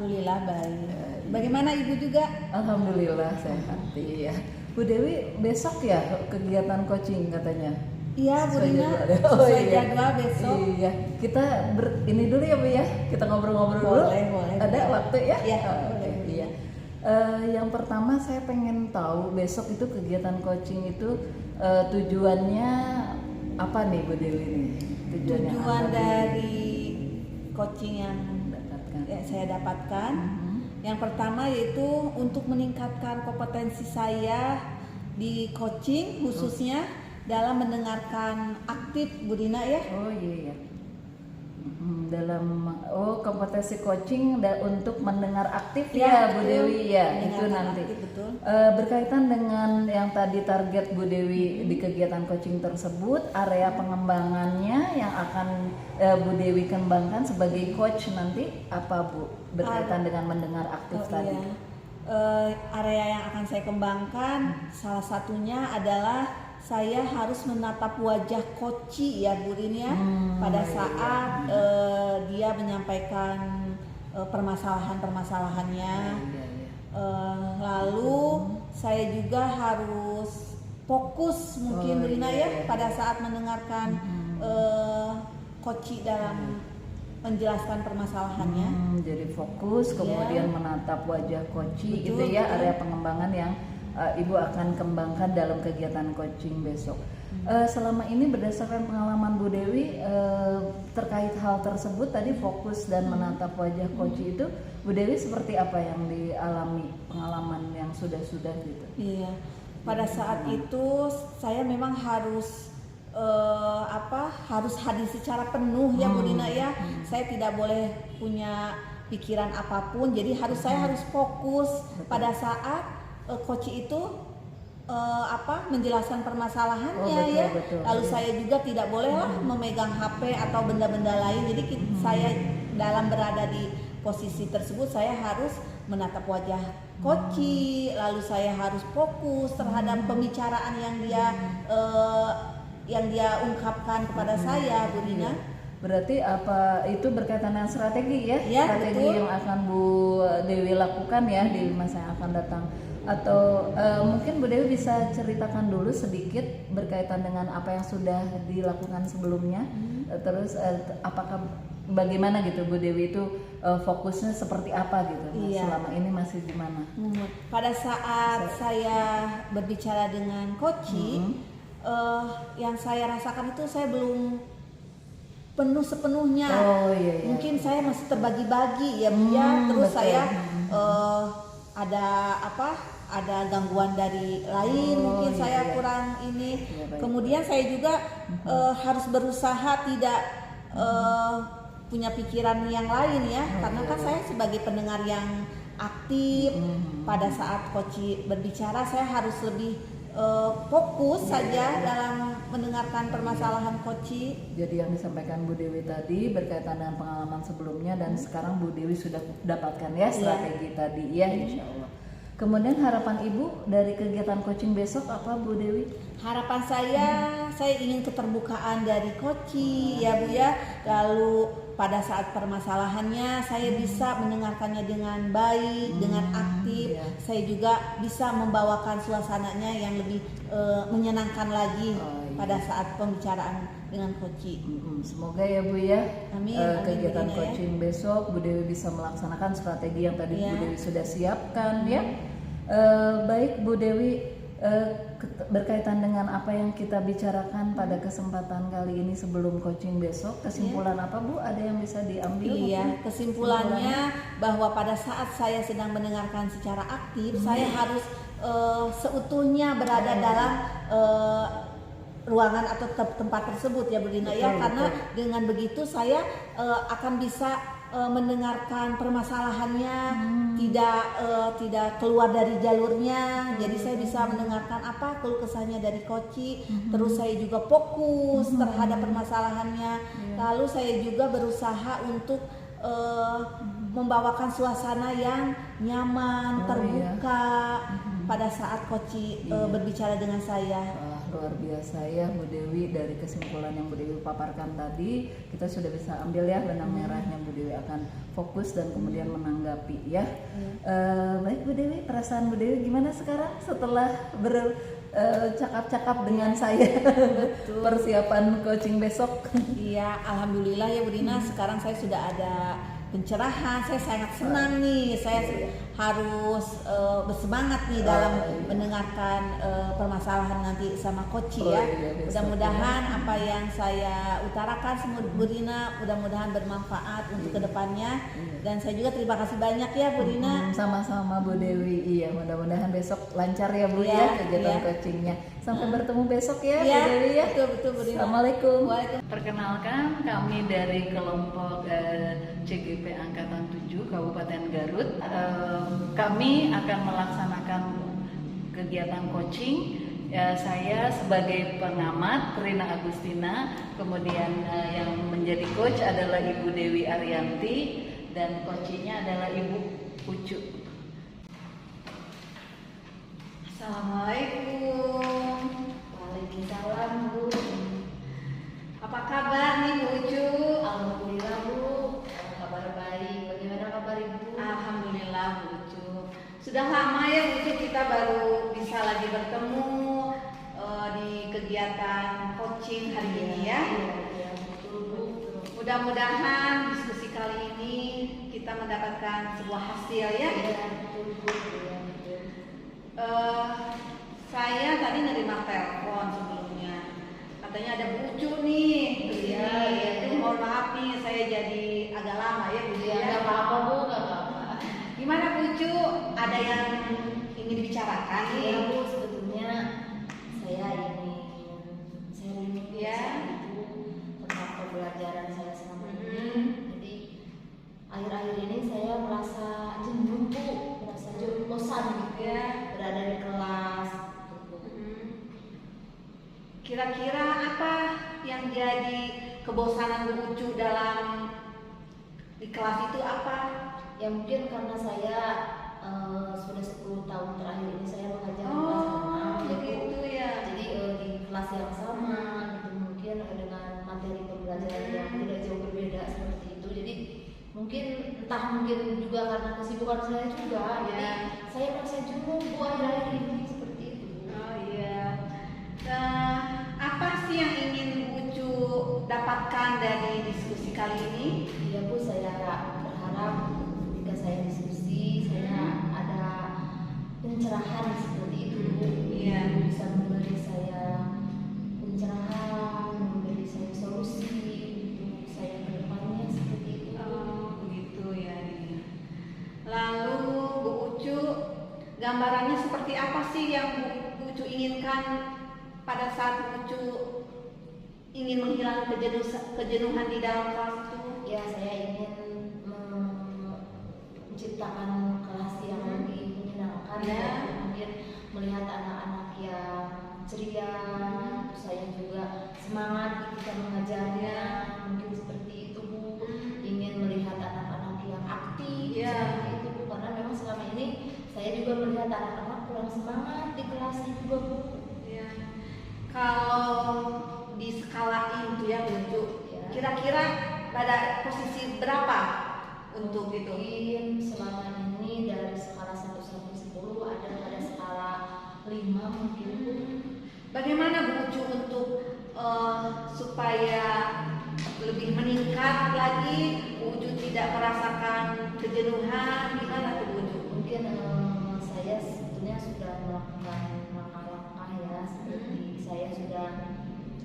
Alhamdulillah baik. Bagaimana Ibu juga? Alhamdulillah sehat. Iya. Bu Dewi besok ya kegiatan coaching katanya. Iya, Bu Sesuai Rina, jadwal. sesuai Iya. jadwal besok. Iya. Kita ini dulu ya Bu ya. Kita ngobrol-ngobrol dulu. Boleh. Ada waktu ya? Iya, Oke, boleh. iya. Yang pertama saya pengen tahu besok itu kegiatan coaching itu tujuannya apa nih Bu Dewi nih? Tujuannya Tujuan apa, Bu? dari coaching yang Dapatkan. saya dapatkan, Mhm. yang pertama yaitu untuk meningkatkan kompetensi saya di coaching khususnya dalam mendengarkan aktif Bu Rina ya. Oh iya. Dalam kompetensi coaching untuk mendengar aktif ya Bu betul. Dewi ya itu Mendengarkan nanti aktif, betul. Berkaitan dengan yang tadi target Bu Dewi di kegiatan coaching tersebut, area pengembangannya yang akan Bu Dewi kembangkan sebagai coach nanti apa Bu berkaitan dengan mendengar aktif tadi? Iya. Area yang akan saya kembangkan salah satunya adalah saya harus menatap wajah koci ya Bu Rin ya pada saat dia menyampaikan permasalahan-permasalahannya. Lalu saya juga harus fokus mungkin Bu Rina ya pada saat mendengarkan koci dalam menjelaskan permasalahannya. Jadi fokus kemudian menatap wajah coach gitu ya, area pengembangan yang Ibu akan kembangkan dalam kegiatan coaching besok. Selama ini berdasarkan pengalaman Bu Dewi terkait hal tersebut tadi fokus dan menatap wajah coach itu, Bu Dewi seperti apa yang dialami pengalaman yang sudah-sudah gitu? Iya, pada saat itu saya memang harus harus hadir secara penuh ya Bu Dina ya. Saya tidak boleh punya pikiran apapun, jadi saya harus fokus pada saat coach itu menjelaskan permasalahannya betul. Lalu saya juga tidak bolehlah memegang HP atau benda-benda lain. Jadi saya dalam berada di posisi tersebut saya harus menatap wajah coach, lalu saya harus fokus terhadap pembicaraan yang dia ungkapkan kepada saya Bu Dina. Berarti apa itu berkaitan dengan strategi ya? Strategi betul. Yang akan Bu Dewi lakukan ya di masa yang akan datang. Atau mungkin Bu Dewi bisa ceritakan dulu sedikit berkaitan dengan apa yang sudah dilakukan sebelumnya. Terus apakah bagaimana gitu Bu Dewi itu fokusnya seperti apa gitu? Selama ini masih di mana? Pada saat saya berbicara dengan coaching, yang saya rasakan itu saya belum penuh sepenuhnya. Mungkin saya masih terbagi-bagi ya Bu ya. Terus betul. Saya ada gangguan dari lain, mungkin saya kurang ini. Kemudian saya juga harus berusaha tidak punya pikiran yang lain ya, karena kan saya sebagai pendengar yang aktif. Pada saat coach berbicara saya harus lebih fokus saja dalam mendengarkan permasalahan coach. Jadi yang disampaikan Bu Dewi tadi berkaitan dengan pengalaman sebelumnya dan sekarang Bu Dewi sudah dapatkan ya strategi tadi ya insya Allah. Kemudian harapan Ibu dari kegiatan coaching besok apa Bu Dewi? Harapan saya ingin keterbukaan dari coach ya Bu ya. Lalu pada saat permasalahannya saya bisa mendengarkannya dengan baik, dengan aktif. Saya juga bisa membawakan suasananya yang lebih menyenangkan lagi pada saat pembicaraan dengan coach. Semoga ya Bu ya. Amin. Kegiatan coaching besok Bu Dewi bisa melaksanakan strategi yang tadi Bu Dewi sudah siapkan ya. Baik Bu Dewi, berkaitan dengan apa yang kita bicarakan pada kesempatan kali ini sebelum coaching besok, kesimpulan apa Bu? Ada yang bisa diambil? Iya, kesimpulannya bahwa pada saat saya sedang mendengarkan secara aktif, saya harus seutuhnya berada dalam ruangan atau tempat tersebut ya Bu Dina ya, karena dengan begitu saya akan bisa mendengarkan permasalahannya, tidak keluar dari jalurnya. Jadi saya bisa mendengarkan apa keluh kesahnya dari coach, terus saya juga fokus terhadap permasalahannya. Lalu saya juga berusaha untuk membawakan suasana yang nyaman, terbuka pada saat coach berbicara dengan saya. luar biasa ya Bu Dewi. Dari kesimpulan yang Bu Dewi paparkan tadi, kita sudah bisa ambil ya benang merahnya. Bu Dewi akan fokus dan kemudian menanggapi ya. Baik Bu Dewi, perasaan Bu Dewi gimana sekarang setelah cakap-cakap dengan saya? Betul. Persiapan coaching besok. Iya, alhamdulillah ya Bu Dina, sekarang saya sudah ada pencerahan. Saya sangat senang nih, saya harus bersemangat nih dalam mendengarkan permasalahan nanti sama coach ya. Mudah-mudahan apa yang saya utarakan semua Bu Dina mudah-mudahan bermanfaat untuk kedepannya. Dan saya juga terima kasih banyak ya Bu Dina. Sama-sama Bu Dewi. Iya, mudah-mudahan besok lancar ya Bu ya kegiatan coachingnya. Sampai bertemu besok ya Bu Dewi ya. Betul Bu Dina. Assalamualaikum. Perkenalkan, kami dari kelompok CGP Angkatan 7 Kabupaten Garut. Kami akan melaksanakan kegiatan coaching. Saya sebagai pengamat Rina Agustina, kemudian yang menjadi coach adalah Ibu Dewi Arianti dan coachnya adalah Ibu Ucu. Assalamualaikum. Waalaikumsalam Bu. Apa kabar nih Bu Ucu? Alhamdulillah Bu, kabar baik. Bagaimana kabar Ibu? Alhamdulillah Bu Ucu. Sudah lama ya Bu Ucu kita baru bisa lagi bertemu di kegiatan coaching hari ini ya. Iya, betul Bu. Mudah-mudahan diskusi kali ini kita mendapatkan sebuah hasil ya. Iya, betul Bu. Iya, betul. Saya tadi nerima telepon sebelumnya. Katanya ada Bu Ucu nih. Iya. Mohon maaf nih saya jadi agak lama ya Bu Ucu. Iya, nggak apa-apa Bu, nggak apa-apa. Gimana Bu Ucu? Ada yang ingin dibicarakan nih? Iya Bu, sebetulnya saya sharing Ya. Ibu tentang pembelajaran saya selama ini. Jadi akhir-akhir ini saya merasa jenuh Bu, merasa bosan gitu Ya. berada di kelas. Kira-kira apa yang jadi kebosanan Bu Ucu dalam di kelas itu apa? Ya mungkin karena saya sudah 10 tahun terakhir ini saya mengajar di kelas renang, begitu ya. Jadi di kelas yang sama gitu, mungkin dengan materi pembelajaran yang tidak jauh berbeda seperti itu. Jadi mungkin juga karena kesibukan saya juga, jadi saya merasa jenuh Bu akhir-akhir ini seperti itu. Oh iya. Apa sih yang ingin Bu Ucu dapatkan dari diskusi kali ini? Iya Bu, saya berharap ketika saya diskusi saya ada pencerahan seperti itu Bu. Iya. Bisa memberi saya pencerahan, memberi saya solusi untuk saya ke depannya seperti itu. Oh, begitu ya. Lalu Bu Ucu, gambarannya seperti apa sih yang Bu Ucu inginkan pada saat Bu Ucu ingin menghilangkan kejenuhan di dalam kelas itu? Ya, saya ingin menciptakan kelas yang lebih menyenangkan Ya. Mungkin melihat anak-anak yang ceria, saya juga semangat ketika mengajarnya, mungkin seperti itu Bu. Ingin melihat anak-anak yang aktif, Ya. seperti itu Bu. Karena memang selama ini saya juga melihat anak-anak kurang semangat di kelasnya juga Bu. Ya. Kalau di skala itu ya Bu Ucu, kira-kira pada posisi berapa untuk itu? Mungkin selama ini dari skala 1 sampai 10 ada pada skala 5 mungkin Bu. Bagaimana Bu Ucu untuk supaya lebih meningkat lagi, Bu Ucu tidak merasakan kejenuhan, gimana Bu Ucu? Mungkin saya sebetulnya sudah melakukan langkah-langkah ya, seperti saya sudah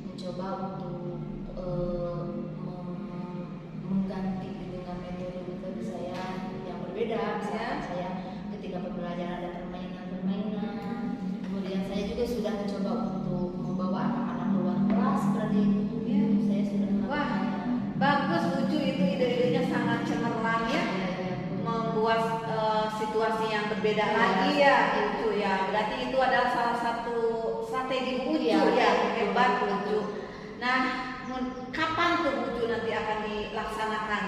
mencoba untuk mengganti dengan metode saya yang berbeda. Misalkan saya ketika pembelajaran ada permainan, kemudian saya juga sudah mencoba untuk membawa anak-anak keluar kelas seperti itu. Saya sudah melakukan. Bagus Bu Ucu, itu ide-idenya sangat cemerlang ya, membuat situasi yang berbeda lagi ya Bu Ucu ya. Berarti itu adalah salah satu strategi Bu Ucu ya, hebat Bu Ucu. Nah, kapan tuh Bu Ucu nanti akan dilaksanakan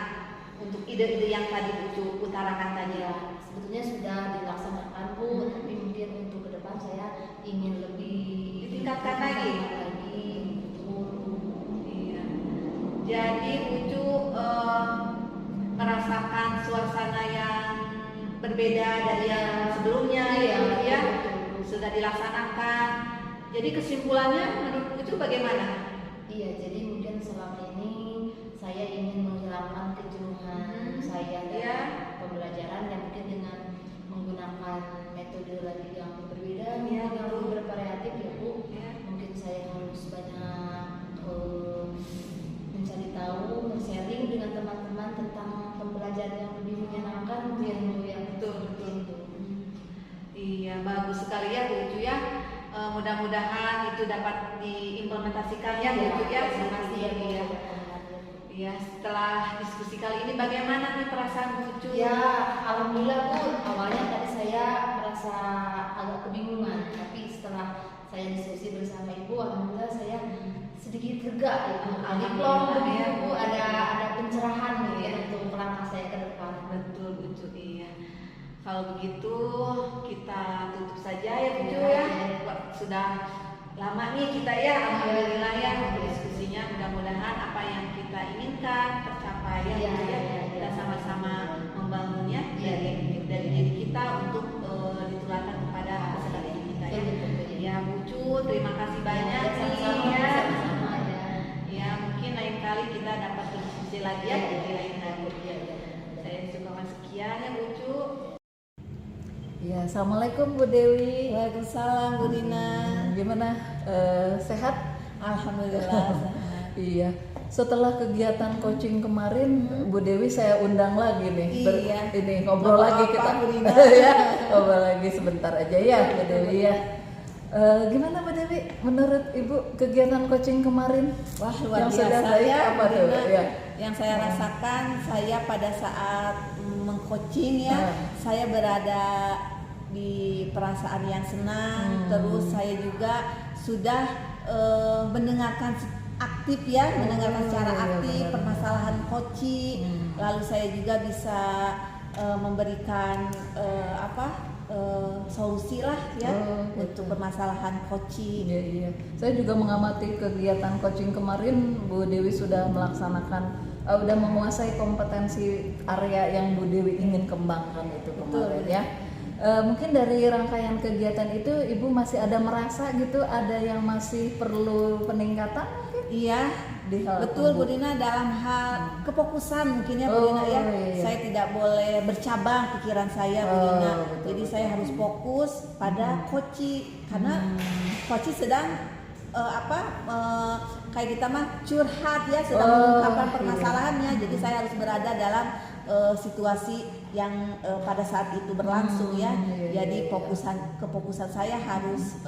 untuk ide-ide yang tadi Bu Ucu utarakan tadi? Ya, sebetulnya sudah dilaksanakan Bu, tapi mungkin untuk ke depan saya ingin lebih Ditingkatkan lagi. berbeda dari yang sebelumnya, Iya, ya betul. sudah dilaksanakan. Jadi kesimpulannya menurut itu bagaimana? Iya, jadi mungkin selama ini saya ingin menghilangkan kejenuhan saya dalam pembelajaran yang mungkin dengan menggunakan metodologi yang berbeda, Ya, yang lebih bervariatif ya Bu. Ya. Mungkin saya harus banyak mencari tahu, sharing dengan teman-teman tentang pembelajaran yang lebih menyenangkan ya Bu ya. Betul. Itu. Iya, bagus sekali ya Bu Ucu ya. Mudah-mudahan itu dapat diimplementasikan ya Bu Ucu ya. Terima kasih ya Bu. Iya. Iya, setelah diskusi kali ini bagaimana nih perasaan Bu Ucu? Ya, alhamdulillah Bu. Awalnya tadi saya merasa agak kebingungan, tapi setelah saya diskusi bersama Ibu, alhamdulillah saya sedikit lega ya. Plong begitu Bu, ada pencerahan nih ya untuk langkah saya ke depan. Betul Bu Ucu, iya. Kalau begitu kita tutup saja ya Bu Ucu ya. Sudah lama nih kita ya, alhamdulillah ya diskusinya. Mudah-mudahan apa yang kita inginkan tercapai ya, Bu Ucu ya. Kita sama-sama membangunnya dari diri kita untuk ditularkan kepada peserta didik kita ya. Ya Bu Ucu, terima kasih banyak nih ya. Ya mungkin lain kali kita dapat berdiskusi lagi ya di lain hari. Saya cukup sekian ya Bu Ucu. Ya, assalamualaikum Bu Dewi. Waalaikumsalam Bu Dina. Gimana? Sehat? Alhamdulillah sehat. Iya. Setelah kegiatan coaching kemarin, Bu Dewi saya undang lagi nih. Iya. Ini ngobrol lagi kita. Bu Dina. Ya, ngobrol lagi sebentar aja ya Bu Dewi ya. Gimana Bu Dewi? Menurut Ibu kegiatan coaching kemarin? Wah, luar yang sudah biasa baik ya apa Bu tuh? Dina. Ya. Yang saya rasakan, saya pada saat mengcoaching ya, saya berada di perasaan yang senang. Terus saya juga sudah mendengarkan aktif ya, mendengarkan secara aktif permasalahan coaching. Lalu saya juga bisa memberikan solusi lah ya untuk permasalahan coaching. Iya, iya. Saya juga mengamati kegiatan coaching kemarin. Bu Dewi sudah melaksanakan, udah menguasai kompetensi area yang Bu Dewi ingin kembangkan itu kemarin. Betul. Ya. Mungkin dari rangkaian kegiatan itu Ibu masih ada merasa gitu ada yang masih perlu peningkatan mungkin? Iya, Di hal betul apa, Bu Dina, dalam hal kefokusan mungkin ya Bu Dina ya. Iya. Saya tidak boleh bercabang pikiran saya Bu Dina. Betul, Jadi saya harus fokus pada coaching karena coaching sedang kayak kita mah curhat ya, sedang mengungkapkan permasalahannya. Jadi saya harus berada dalam situasi yang pada saat itu berlangsung ya. Jadi kefokusan saya harus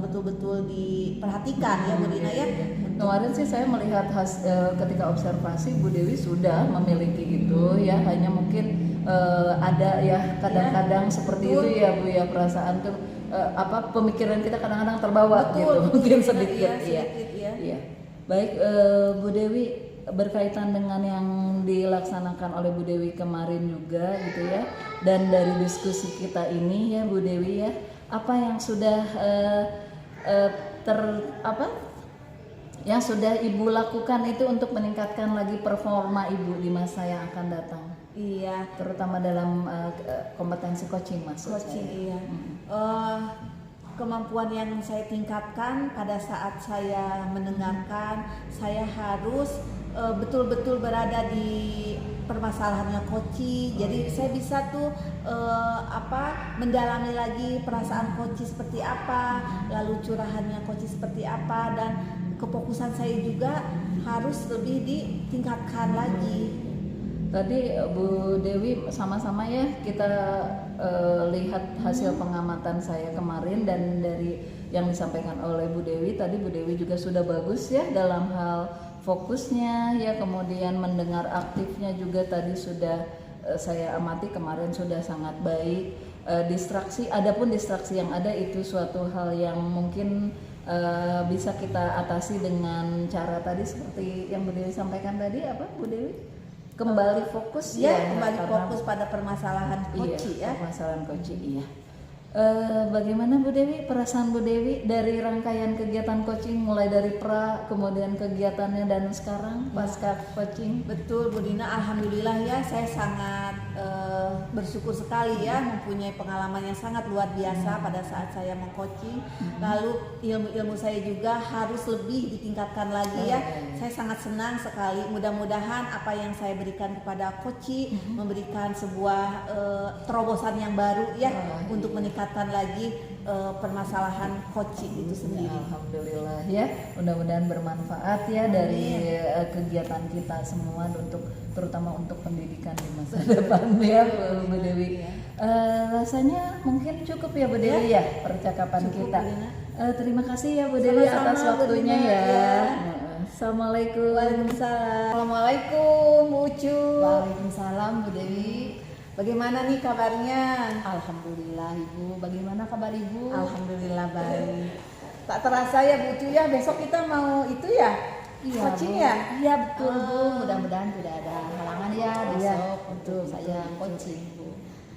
betul-betul diperhatikan ya Bu Dina ya. Kemarin sih saya melihat ketika observasi Bu Dewi sudah memiliki itu ya, hanya mungkin ada ya kadang-kadang seperti betul. itu ya Bu ya, perasaan tuh pemikiran kita kadang-kadang terbawa Betul, gitu betul, mungkin betul, sedikit iya, ya. sedikit, ya. Iya. Baik Bu Dewi, berkaitan dengan yang dilaksanakan oleh Bu Dewi kemarin juga gitu ya, dan dari diskusi kita ini ya Bu Dewi ya, apa yang sudah yang sudah Ibu lakukan itu untuk meningkatkan lagi performa Ibu di masa yang akan datang? Iya, Terutama dalam kompetensi coaching maksud coaching saya. iya. Kemampuan yang saya tingkatkan pada saat saya mendengarkan, saya harus betul-betul berada di permasalahannya coaching. Jadi saya bisa tuh mendalami lagi perasaan coaching seperti apa, lalu curahannya coaching seperti apa, dan kefokusan saya juga harus lebih ditingkatkan lagi. Tadi Bu Dewi sama-sama ya kita lihat hasil pengamatan saya kemarin, dan dari yang disampaikan oleh Bu Dewi tadi, Bu Dewi juga sudah bagus ya dalam hal fokusnya ya, kemudian mendengar aktifnya juga tadi sudah saya amati kemarin sudah sangat baik. Adapun distraksi yang ada itu suatu hal yang mungkin bisa kita atasi dengan cara tadi seperti yang Bu Dewi sampaikan tadi, apa Bu Dewi? Kembali fokus ya, kembali fokus pada permasalahan coaching iya, ya. permasalahan coaching iya. Bagaimana Bu Dewi, perasaan Bu Dewi dari rangkaian kegiatan coaching mulai dari pra, kemudian kegiatannya dan sekarang pasca coaching? Betul Bu Dina, alhamdulillah ya, saya sangat bersyukur sekali ya mempunyai pengalaman yang sangat luar biasa pada saat saya meng-coaching. Lalu ilmu-ilmu saya juga harus lebih ditingkatkan lagi ya. Saya sangat senang sekali, mudah-mudahan apa yang saya berikan kepada coaching memberikan sebuah terobosan yang baru ya untuk meningkatkan lagi permasalahan coaching itu sendiri. Alhamdulillah ya, mudah-mudahan bermanfaat ya dari kegiatan kita semua untuk terutama untuk pendidikan di masa depan ya Bu Dewi. Rasanya mungkin cukup ya Bu Dewi ya percakapan cukup, kita. Terima kasih ya Bu Dewi atas waktunya ya. Assalamualaikum. Waalaikumsalam. Assalamualaikum Bu Ucu. Waalaikumsalam Bu Dewi. Bagaimana nih kabarnya? Alhamdulillah Ibu. Bagaimana kabar Ibu? Alhamdulillah baik. Tak terasa ya Bu Ucu ya, besok kita mau itu ya? Iya, coaching Bu. ya? Iya betul Bu. Mudah-mudahan tidak ada halangan ya besok untuk betul, saya betul. coaching Bu.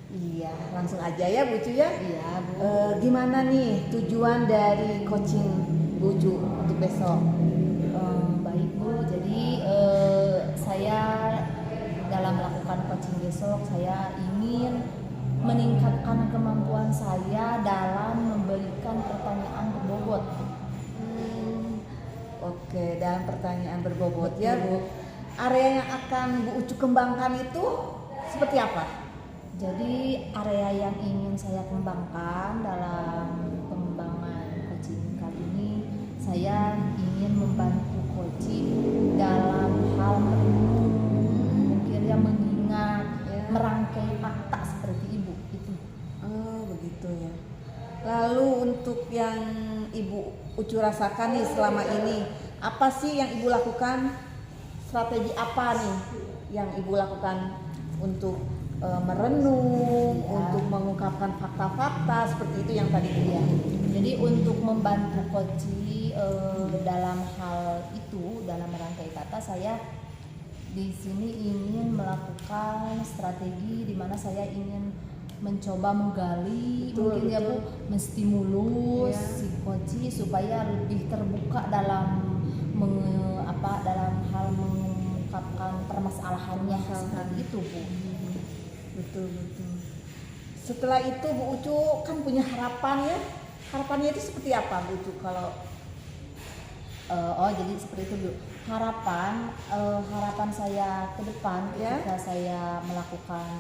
Iya, langsung aja ya Bu Ucu ya. Iya Bu. Gimana nih tujuan dari coaching Bu Ucu untuk besok? Baik Bu. Jadi saya dalam melakukan coaching besok saya ingin meningkatkan kemampuan saya dalam memberikan pertanyaan berbobot. Oke, dalam pertanyaan berbobot ya Bu. Area yang akan Bu Ucu kembangkan itu seperti apa? Jadi area yang ingin saya kembangkan dalam pengembangan coaching kali ini, saya ingin membantu coaching dalam hal merenung, mungkin ya mengingat, merangkai fakta seperti Ibu itu. Oh begitu ya. Lalu untuk yang Ibu Ucu rasakan nih selama ini, apa sih yang Ibu lakukan? Strategi apa nih yang Ibu lakukan untuk merenung, untuk mengungkapkan fakta-fakta seperti itu yang tadi Bu? Jadi untuk membantu coaching dalam hal itu, dalam merangkai kata, saya di sini ingin melakukan strategi di mana saya ingin mencoba menggali, mungkin ya Bu, menstimulus si coaching supaya lebih terbuka dalam dalam hal mengungkapkan permasalahannya seperti itu Bu. Betul. Setelah itu Bu Ucu kan punya harapan ya. Harapannya itu seperti apa Bu Ucu kalau jadi seperti itu Bu. Harapan saya ke depan ketika saya melakukan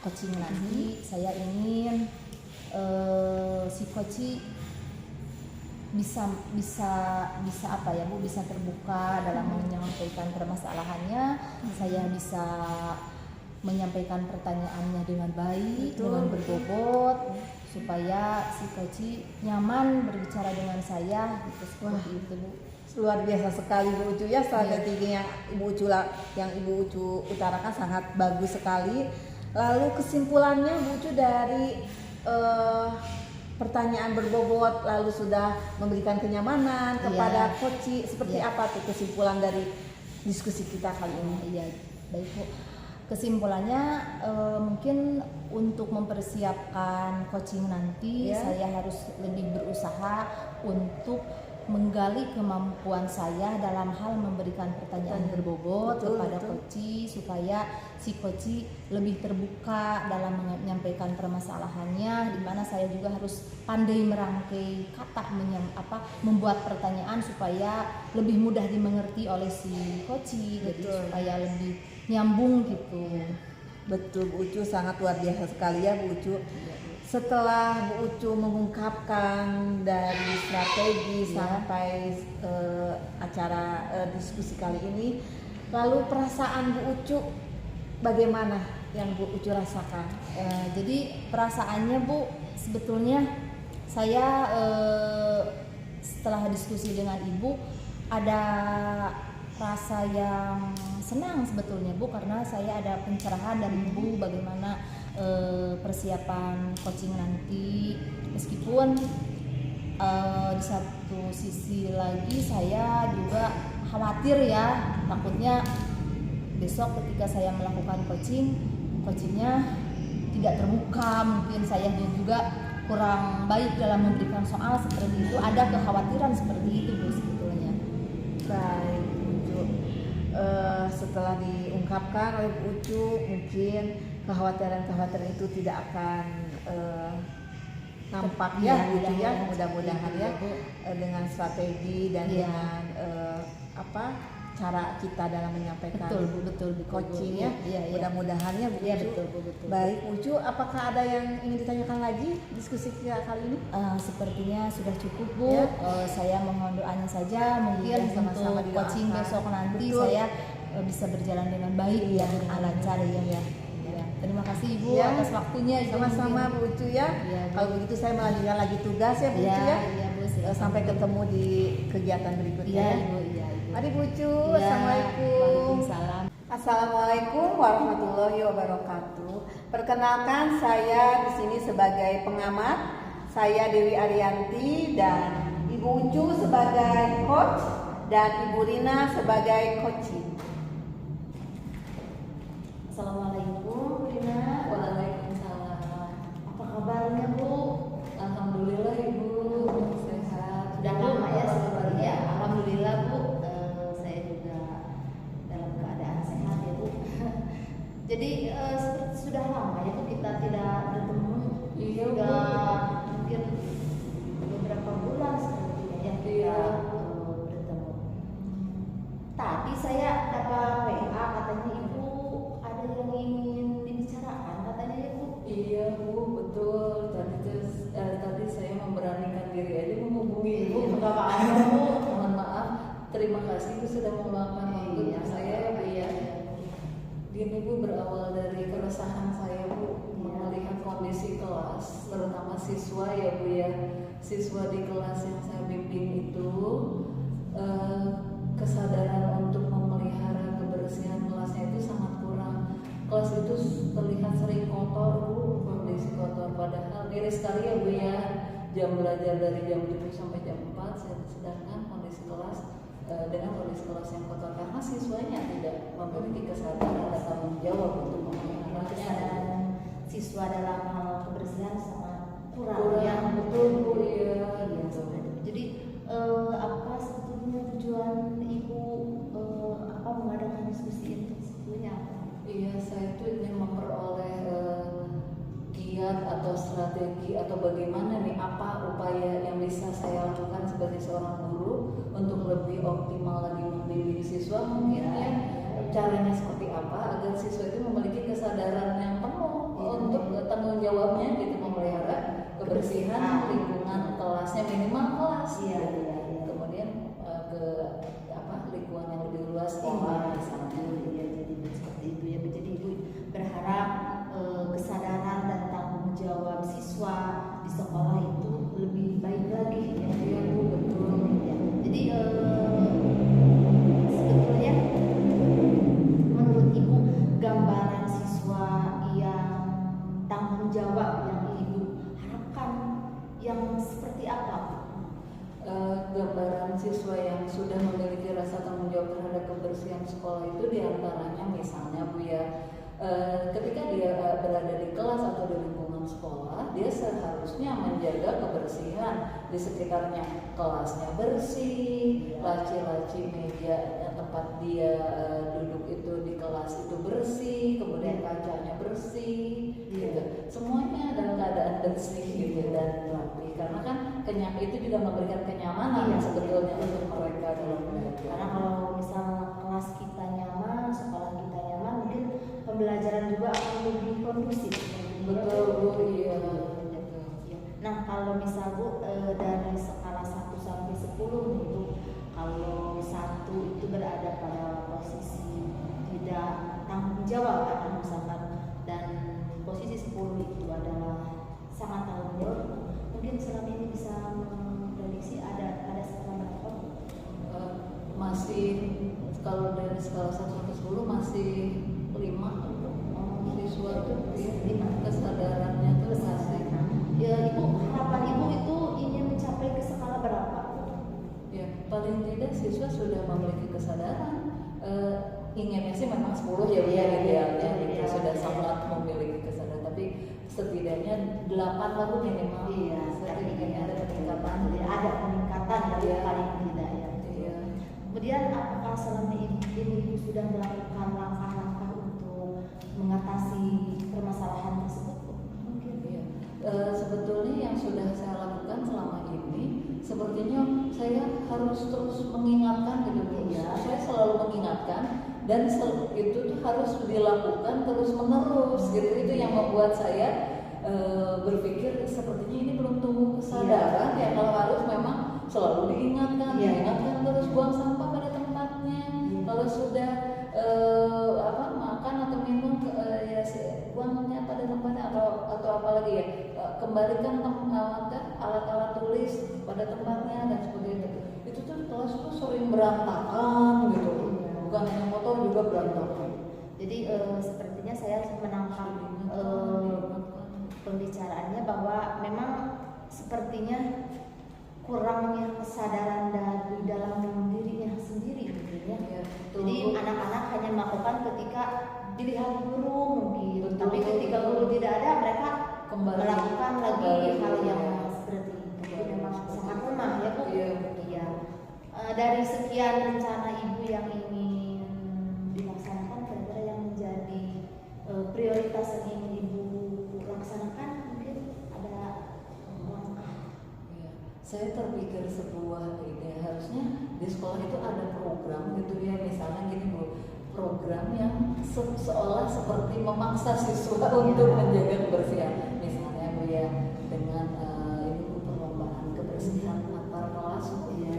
coaching nanti, saya ingin si coaching bisa apa ya Bu, bisa terbuka dalam menyampaikan permasalahannya. Saya bisa menyampaikan pertanyaannya dengan baik, dengan berbobot, supaya si coaching nyaman berbicara dengan saya gitu, seperti itu Bu. luar biasa sekali Bu Ucu ya, strategi yang Ibu Ucu utarakan sangat bagus sekali. Lalu kesimpulannya Bu Ucu dari pertanyaan berbobot lalu sudah memberikan kenyamanan kepada coaching, seperti apa tuh kesimpulan dari diskusi kita kali ini? Iya, baik Bu. Kesimpulannya mungkin untuk mempersiapkan coaching nanti saya harus lebih berusaha untuk menggali kemampuan saya dalam hal memberikan pertanyaan berbobot kepada coaching supaya si coaching lebih terbuka dalam menyampaikan permasalahannya, di mana saya juga harus pandai merangkai kata, membuat pertanyaan supaya lebih mudah dimengerti oleh si coaching, jadi supaya lebih nyambung gitu. Betul Bu Ucu, sangat luar biasa sekali ya Bu Ucu. Setelah Bu Ucu mengungkapkan dari strategi sampai acara diskusi kali ini, lalu perasaan Bu Ucu bagaimana yang Bu Ucu rasakan? Jadi perasaannya Bu, sebetulnya saya setelah diskusi dengan Ibu ada rasa yang senang sebetulnya Bu, karena saya ada pencerahan dari Ibu bagaimana persiapan coaching nanti, meskipun di satu sisi lagi saya juga khawatir ya, takutnya besok ketika saya melakukan coachingnya tidak terbuka, mungkin saya juga kurang baik dalam memberikan soal seperti itu. Ada kekhawatiran seperti itu Bu sebetulnya. Baik, Ucu. Setelah diungkapkan oleh Bu Ucu, mungkin kekhawatiran itu tidak akan nampak ya, gitu ya. Mudah-mudahan ya, dengan strategi dan dengan cara kita dalam menyampaikan betul coaching ya. Mudah-mudahan ya Bu Ucu. Betul. Baik Bu Ucu, apakah ada yang ingin ditanyakan lagi diskusi kita kali ini? Sepertinya sudah cukup Bu. Ya. Saya mohon doanya saja, mungkin sama-sama untuk coaching didoakan. besok nanti Betul. saya bisa berjalan dengan baik ya, dengan lancar ya. Terima kasih Ibu atas waktunya. Sama-sama Bu Ucu ya. Kalau begitu saya melanjutkan lagi tugas ya Bu Ucu ya. Bu, sampai ketemu di kegiatan berikutnya. Ibu. Mari Bu Ucu, Assalamualaikum. Waalaikumsalam. Assalamualaikum warahmatullahi wabarakatuh. Perkenalkan, saya di sini sebagai pengamat. Saya Dewi Arianti dan Ibu Ucu sebagai coach dan Ibu Rina sebagai coaching. Assalamualaikum Bu Rina. Waalaikumsalam. Apa kabarnya Bu? Alhamdulillah Ibu sehat. Sudah lama ya seperti ya. Alhamdulillah Bu. Saya juga dalam keadaan sehat ya Bu. Jadi sudah lama ya Bu kita tidak bertemu. Iya, Sudah mungkin beberapa bulan sepertinya ya kita bertemu. Tadi saya dapat WA katanya Ibu ada yang ingin dibicarakan katanya ya Bu. Iya Bu, betul. Tadi saya memberanikan diri aja menghubungi Ibu. Enggak apa-apa Bu. Mohon maaf. Terima kasih Bu sudah meluangkan waktu saya Bu ya. Gini Bu, berawal dari keresahan saya Bu melihat kondisi kelas, terutama siswa ya Bu ya. Siswa di kelas yang saya bimbing itu kesadaran untuk memelihara kebersihan kelasnya itu sangat kurang. Kelas itu terlihat sering kotor Bu, kondisi kotor, padahal miris sekali ya Bu ya. Jam belajar dari jam 7 sampai jam 4, sedangkan kondisi kelas dengan kondisi kelas yang kotor karena siswanya tidak memiliki kesadaran dan tanggung jawab untuk memeliharanya. Kesadaran siswa dalam hal kebersihan sangat kurang. Kurang, betul Bu ya. Gitu. Jadi apa sebetulnya tujuan Ibu mengadakan diskusi itu sebetulnya apa? Iya, saya itu ingin memperoleh kiat atau strategi atau bagaimana nih, apa upaya yang bisa saya lakukan sebagai seorang guru untuk lebih optimal lagi membimbing siswa mungkin ya. Caranya seperti apa agar siswa itu memiliki kesadaran yang penuh untuk tanggung jawabnya gitu, memelihara kebersihan lingkungan kelasnya, minimal kelas. Kemudian ke lingkungan yang lebih luas Misalnya jadi seperti itu ya. Jadi Ibu berharap kesadaran dan tanggung jawab siswa di sekolah itu lebih baik lagi ya. Iya Bu, betul ya. Jadi sebetulnya menurut Ibu gambaran siswa yang tanggung jawab yang Ibu harapkan yang seperti apa? Gambaran siswa yang sudah memiliki rasa tanggung jawab terhadap kebersihan sekolah itu diantaranya misalnya Bu ya, ketika dia berada di kelas atau di lingkungan sekolah, dia seharusnya menjaga kebersihan di sekitarnya. Kelasnya bersih, laci-laci meja tempat dia duduk itu di kelas itu bersih, kemudian kacanya bersih, gitu. Semuanya dalam keadaan bersih gitu dan rapi. Karena kan itu juga memberikan kenyamanan sebetulnya untuk mereka dalam belajar. Karena kalau misal kelas kita nyaman, sekolah kita nyaman, mungkin pembelajaran juga akan lebih kondusif. Betul Bu, iya. Nah kalau misal Bu dari skala 1 sampai 10 itu, kalau 1 itu berada pada posisi tidak tanggung jawab atau misalkan, dan posisi 10 itu adalah sangat tanggung jawab, mungkin selama ini bisa memprediksi ada skala berapa? Masih kalau dari skala 1 sampai 10 masih 5 siswa tuh ya, kesadarannya tuh masih. Ya Ibu, harapan Ibu itu ingin mencapai ke skala berapa? Ya paling tidak siswa sudah memiliki kesadaran. Inginnya sih memang 10 ya Bu ya, idealnya kita sudah sangat memiliki kesadaran, tapi setidaknya 8 lagu minimal. Iya, setidaknya ada peningkatan. Ada peningkatan dari Iya. paling tidak ya. Iya. Kemudian apakah selama ini Ibu sudah melakukan langkah-langkah untuk mengatasi permasalahan tersebut? Mungkin. Iya. Sebetulnya yang sudah saya lakukan selama ini, sepertinya saya harus terus mengingatkan gitu Bu. Iya. Saya selalu mengingatkan dan itu tuh harus dilakukan terus menerus gitu. Itu yang membuat saya berpikir sepertinya ini belum tumbuh kesadaran ya, kalau harus memang selalu diingatkan, diingatkan terus buang sampah pada tempatnya. Kalau sudah makan atau minum ya buangnya pada tempatnya, atau apalagi ya kembalikan alat-alat tulis pada tempatnya dan sebagainya. Itu tuh kelas tuh sering berantakan gitu, bukan hanya motor juga berantakan. Jadi sepertinya saya menangkap pembicaraannya bahwa memang sepertinya kurangnya kesadaran dari dalam dirinya sendiri gitu ya. Jadi anak-anak hanya melakukan ketika dilihat guru mungkin, tapi ketika guru tidak ada mereka melakukan lagi hal yang seperti itu. Jadi memang sangat lemah ya Bu. Iya. Dari sekian rencana Ibu yang ingin dilaksanakan, kira-kira yang menjadi prioritas yang ingin Ibu laksanakan, mungkin ada langkah. Saya terpikir sebuah ide, harusnya di sekolah itu ada program gitu ya, misalnya gini Bu, program yang seolah seperti memaksa siswa untuk menjaga kebersihan, misalnya Bu ya, dengan ini perlombaan kebersihan antar kelas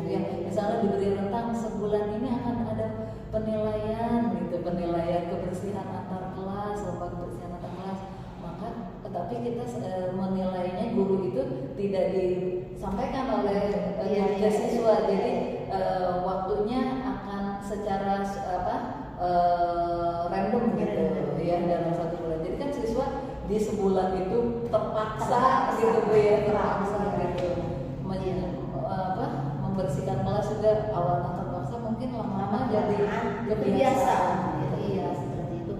ya, misalnya diberi rentang sebulan ini akan ada penilaian gitu, penilaian kebersihan antar kelas, lomba kebersihan antar kelas, maka tapi kita menilainya guru itu tidak disampaikan oleh siswa, jadi waktunya akan secara random gitu ya dalam satu bulan. Jadi kan siswa di sebulan itu terpaksa gitu Bu ya, terpaksa gitu membersihkan kelas juga awalnya terpaksa, mungkin lama-lama jadi kebiasaan. Iya seperti itu.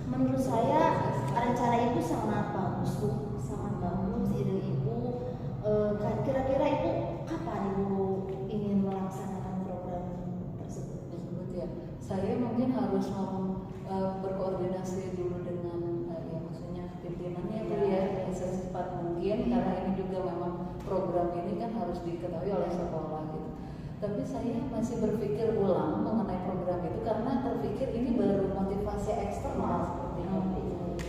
Menurut saya rencana Ibu sangat bagus Bu, sangat bagus ide Ibu. Kira-kira Ibu kapan Ibu ingin melaksanakan program tersebut? Ya, saya mungkin harus berkoordinasi dulu dengan ya maksudnya pimpinannya Bu ya, secepat mungkin, karena ini juga memang program ini kan harus diketahui oleh sekolah gitu. Tapi saya masih berpikir ulang mengenai program itu karena terpikir ini baru motivasi eksternal seperti itu.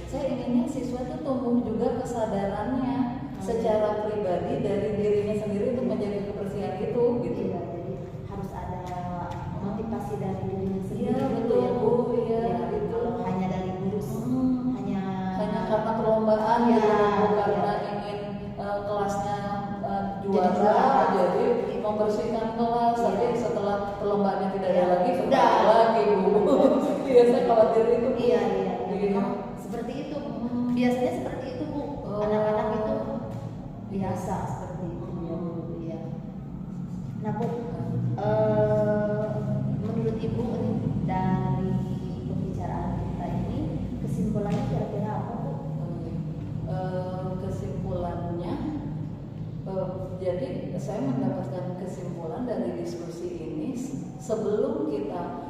Saya inginnya siswa itu tumbuh juga kesadarannya secara pribadi dari dirinya sendiri untuk menjaga kebersihan itu gitu. Iya, jadi harus ada motivasi dari dirinya sendiri. Iya betul ya, Bu, iya gitu. Kalau hanya dari guru, hanya karena perlombaan ya, gitu, karena ingin kelasnya juara, jadi membersihkan kelas. Tapi setelah perlombaannya tidak ada lagi, kembali lagi Bu. Biasa khawatir itu. Iya. Seperti itu. Biasanya seperti itu Bu. Anak-anak itu biasa seperti itu. Iya. Nah Bu, menurut Ibu dari pembicaraan kita ini kesimpulannya kira-kira apa Bu? Kesimpulannya, jadi saya mendapatkan kesimpulan dari diskusi ini, sebelum kita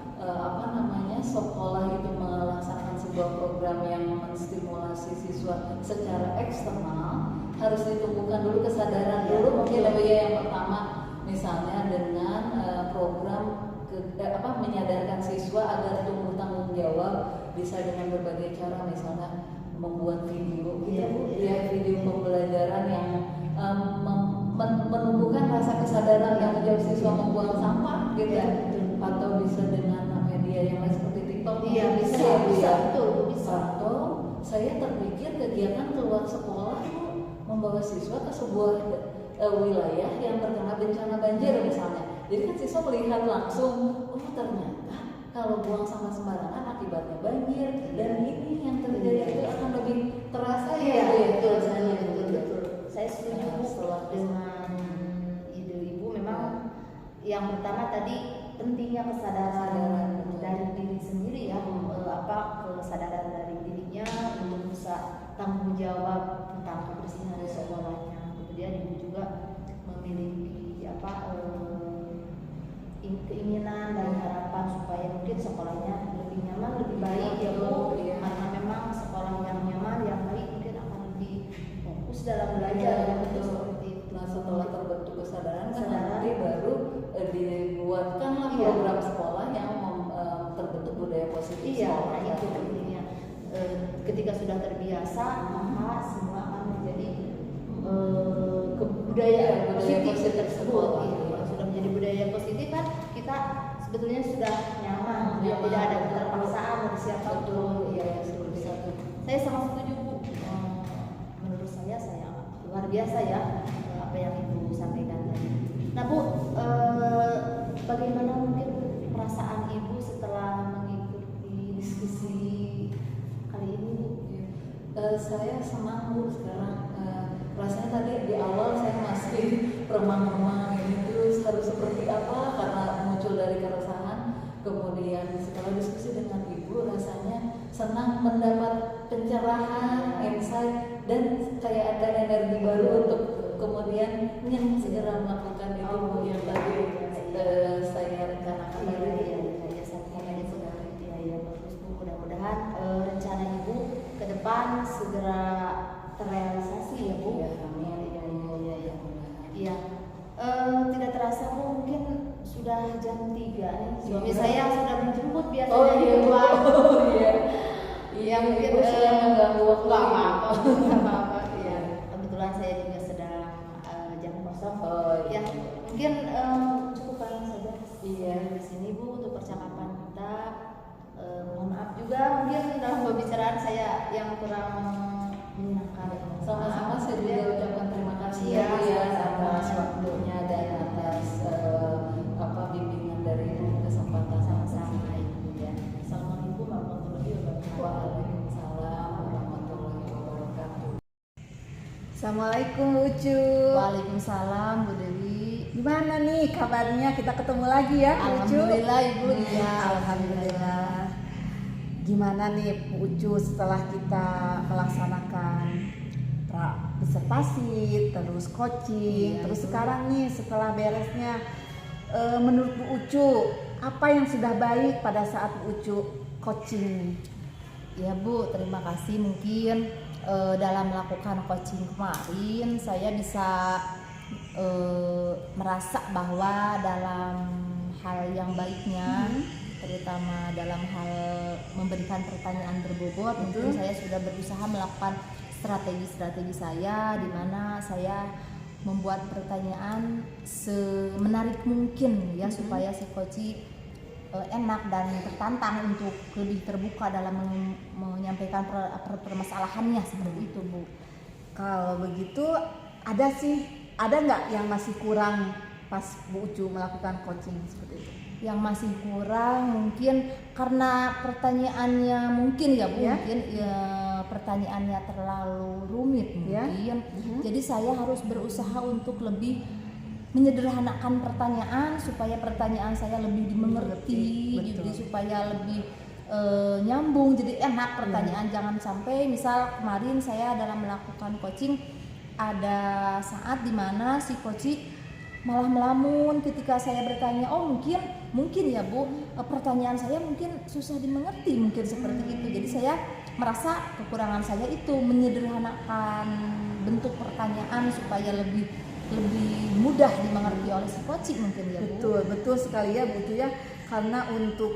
sekolah itu melaksanakan sebuah program yang menstimulasi siswa secara eksternal, harus ditumbuhkan dulu kesadaran dulu mungkin lebih yang pertama, misalnya dengan program menyadarkan siswa agar tumbuh tanggung jawab, bisa dengan berbagai cara, misalnya membuat video video pembelajaran yang menumbuhkan rasa kesadaran yang menjauh siswa membuang sampah gitu atau bisa dengan media yang lain seperti TikTok bisa. Atau saya terpikir kegiatan keluar sekolah membawa siswa ke sebuah wilayah yang terkena bencana banjir misalnya. Jadi kan siswa melihat langsung, oh ternyata kalau buang sampah sembarangan akibatnya banjir, dan ini yang terjadi itu akan lebih terasa betul. Saya setuju dengan ide Ibu. Memang yang pertama tadi pentingnya kesadaran dari diri sendiri ya, kesadaran dari dirinya untuk bisa tanggung jawab tentang kebersihan sekolahnya. Kemudian ibu juga memiliki keinginan dan harapan supaya mungkin sekolahnya lebih nyaman, lebih baik ya Bu. Karena memang sekolah yang nyaman, yang baik mungkin akan lebih fokus dalam belajar ya, betul seperti itu. Nah setelah terbentuk kesadaran kan nanti baru dibuatkanlah program sekolah yang terbentuk budaya positif. Iya, nah itu intinya. Ketika sudah terbiasa, maka semua akan menjadi budaya positif tersebut. Kalau sudah menjadi budaya positif kan kita sebetulnya sudah nyaman, tidak ada keterpaksaan dari siapapun. Iya, seperti itu. Saya sangat setuju Bu. Menurut saya luar biasa ya apa yang Ibu sampaikan tadi. Nah Bu, bagaimana mungkin perasaan Ibu setelah mengikuti diskusi kali ini Bu? Saya senang Bu sekarang. Rasanya tadi di awal saya masih remang-remang ini terus harus seperti apa karena muncul dari keresahan. Kemudian setelah diskusi dengan Ibu rasanya senang mendapat pencerahan, insight dan kayak ada energi baru untuk kemudian ingin segera melakukan itu Bu yang tadi saya rencanakan tadi. Mudah-mudahan rencana Ibu ke depan segera terrealisasi ya Bu. Ya, amin. Iya. Tidak terasa Bu, mungkin sudah jam 3 nih. Suami saya sudah menjemput biasanya di luar. Iya. Iya, mungkin sudah mengganggu waktu apa-apa. Iya. Kebetulan saya juga sedang jam kosong. Ya, mungkin cukupkan saja. Iya, di sini Bu untuk percakapan kita. Mohon maaf juga mungkin dalam pembicaraan saya yang kurang menyenangkan. Sama-sama saya juga ucapkan terima kasih ya atas waktunya dan atas bimbingan dari Ibu, kesempatan sama-sama Ibu ya. Assalamualaikum warahmatullahi wabarakatuh. Waalaikumsalam warahmatullahi wabarakatuh. Assalamualaikum Bu Ucu. Waalaikumsalam Bu Dewi. Gimana nih kabarnya? Kita ketemu lagi ya Bu Ucu. Alhamdulillah Ibu. Iya, alhamdulillah. Gimana nih Bu Ucu setelah kita melaksanakan disertasi, terus coaching, terus sekarang nih setelah beresnya, menurut Bu Ucu apa yang sudah baik pada saat Bu Ucu coaching? Ya Bu, terima kasih. Mungkin dalam melakukan coaching kemarin saya bisa merasa bahwa dalam hal yang baiknya, terutama dalam hal memberikan pertanyaan berbobot, mungkin saya sudah berusaha melakukan strategi-strategi saya, di mana saya membuat pertanyaan semenarik mungkin ya, supaya si coach enak dan tertantang untuk lebih terbuka dalam menyampaikan permasalahannya seperti itu Bu. Kalau begitu ada nggak yang masih kurang pas Bu Ucu melakukan coaching seperti itu? Yang masih kurang mungkin karena pertanyaannya mungkin ya Bu, mungkin ya, pertanyaannya terlalu rumit mungkin. Jadi saya harus berusaha untuk lebih menyederhanakan pertanyaan supaya pertanyaan saya lebih dimengerti, jadi supaya lebih nyambung, jadi enak pertanyaan. Jangan sampai misal kemarin saya dalam melakukan coaching ada saat dimana si coach malah melamun ketika saya bertanya, mungkin ya Bu, pertanyaan saya mungkin susah dimengerti, mungkin seperti itu. Jadi saya merasa kekurangan saya itu menyederhanakan bentuk pertanyaan supaya lebih mudah dimengerti oleh si coach mungkin ya Bu. Betul sekali ya Bu Ucu ya, karena untuk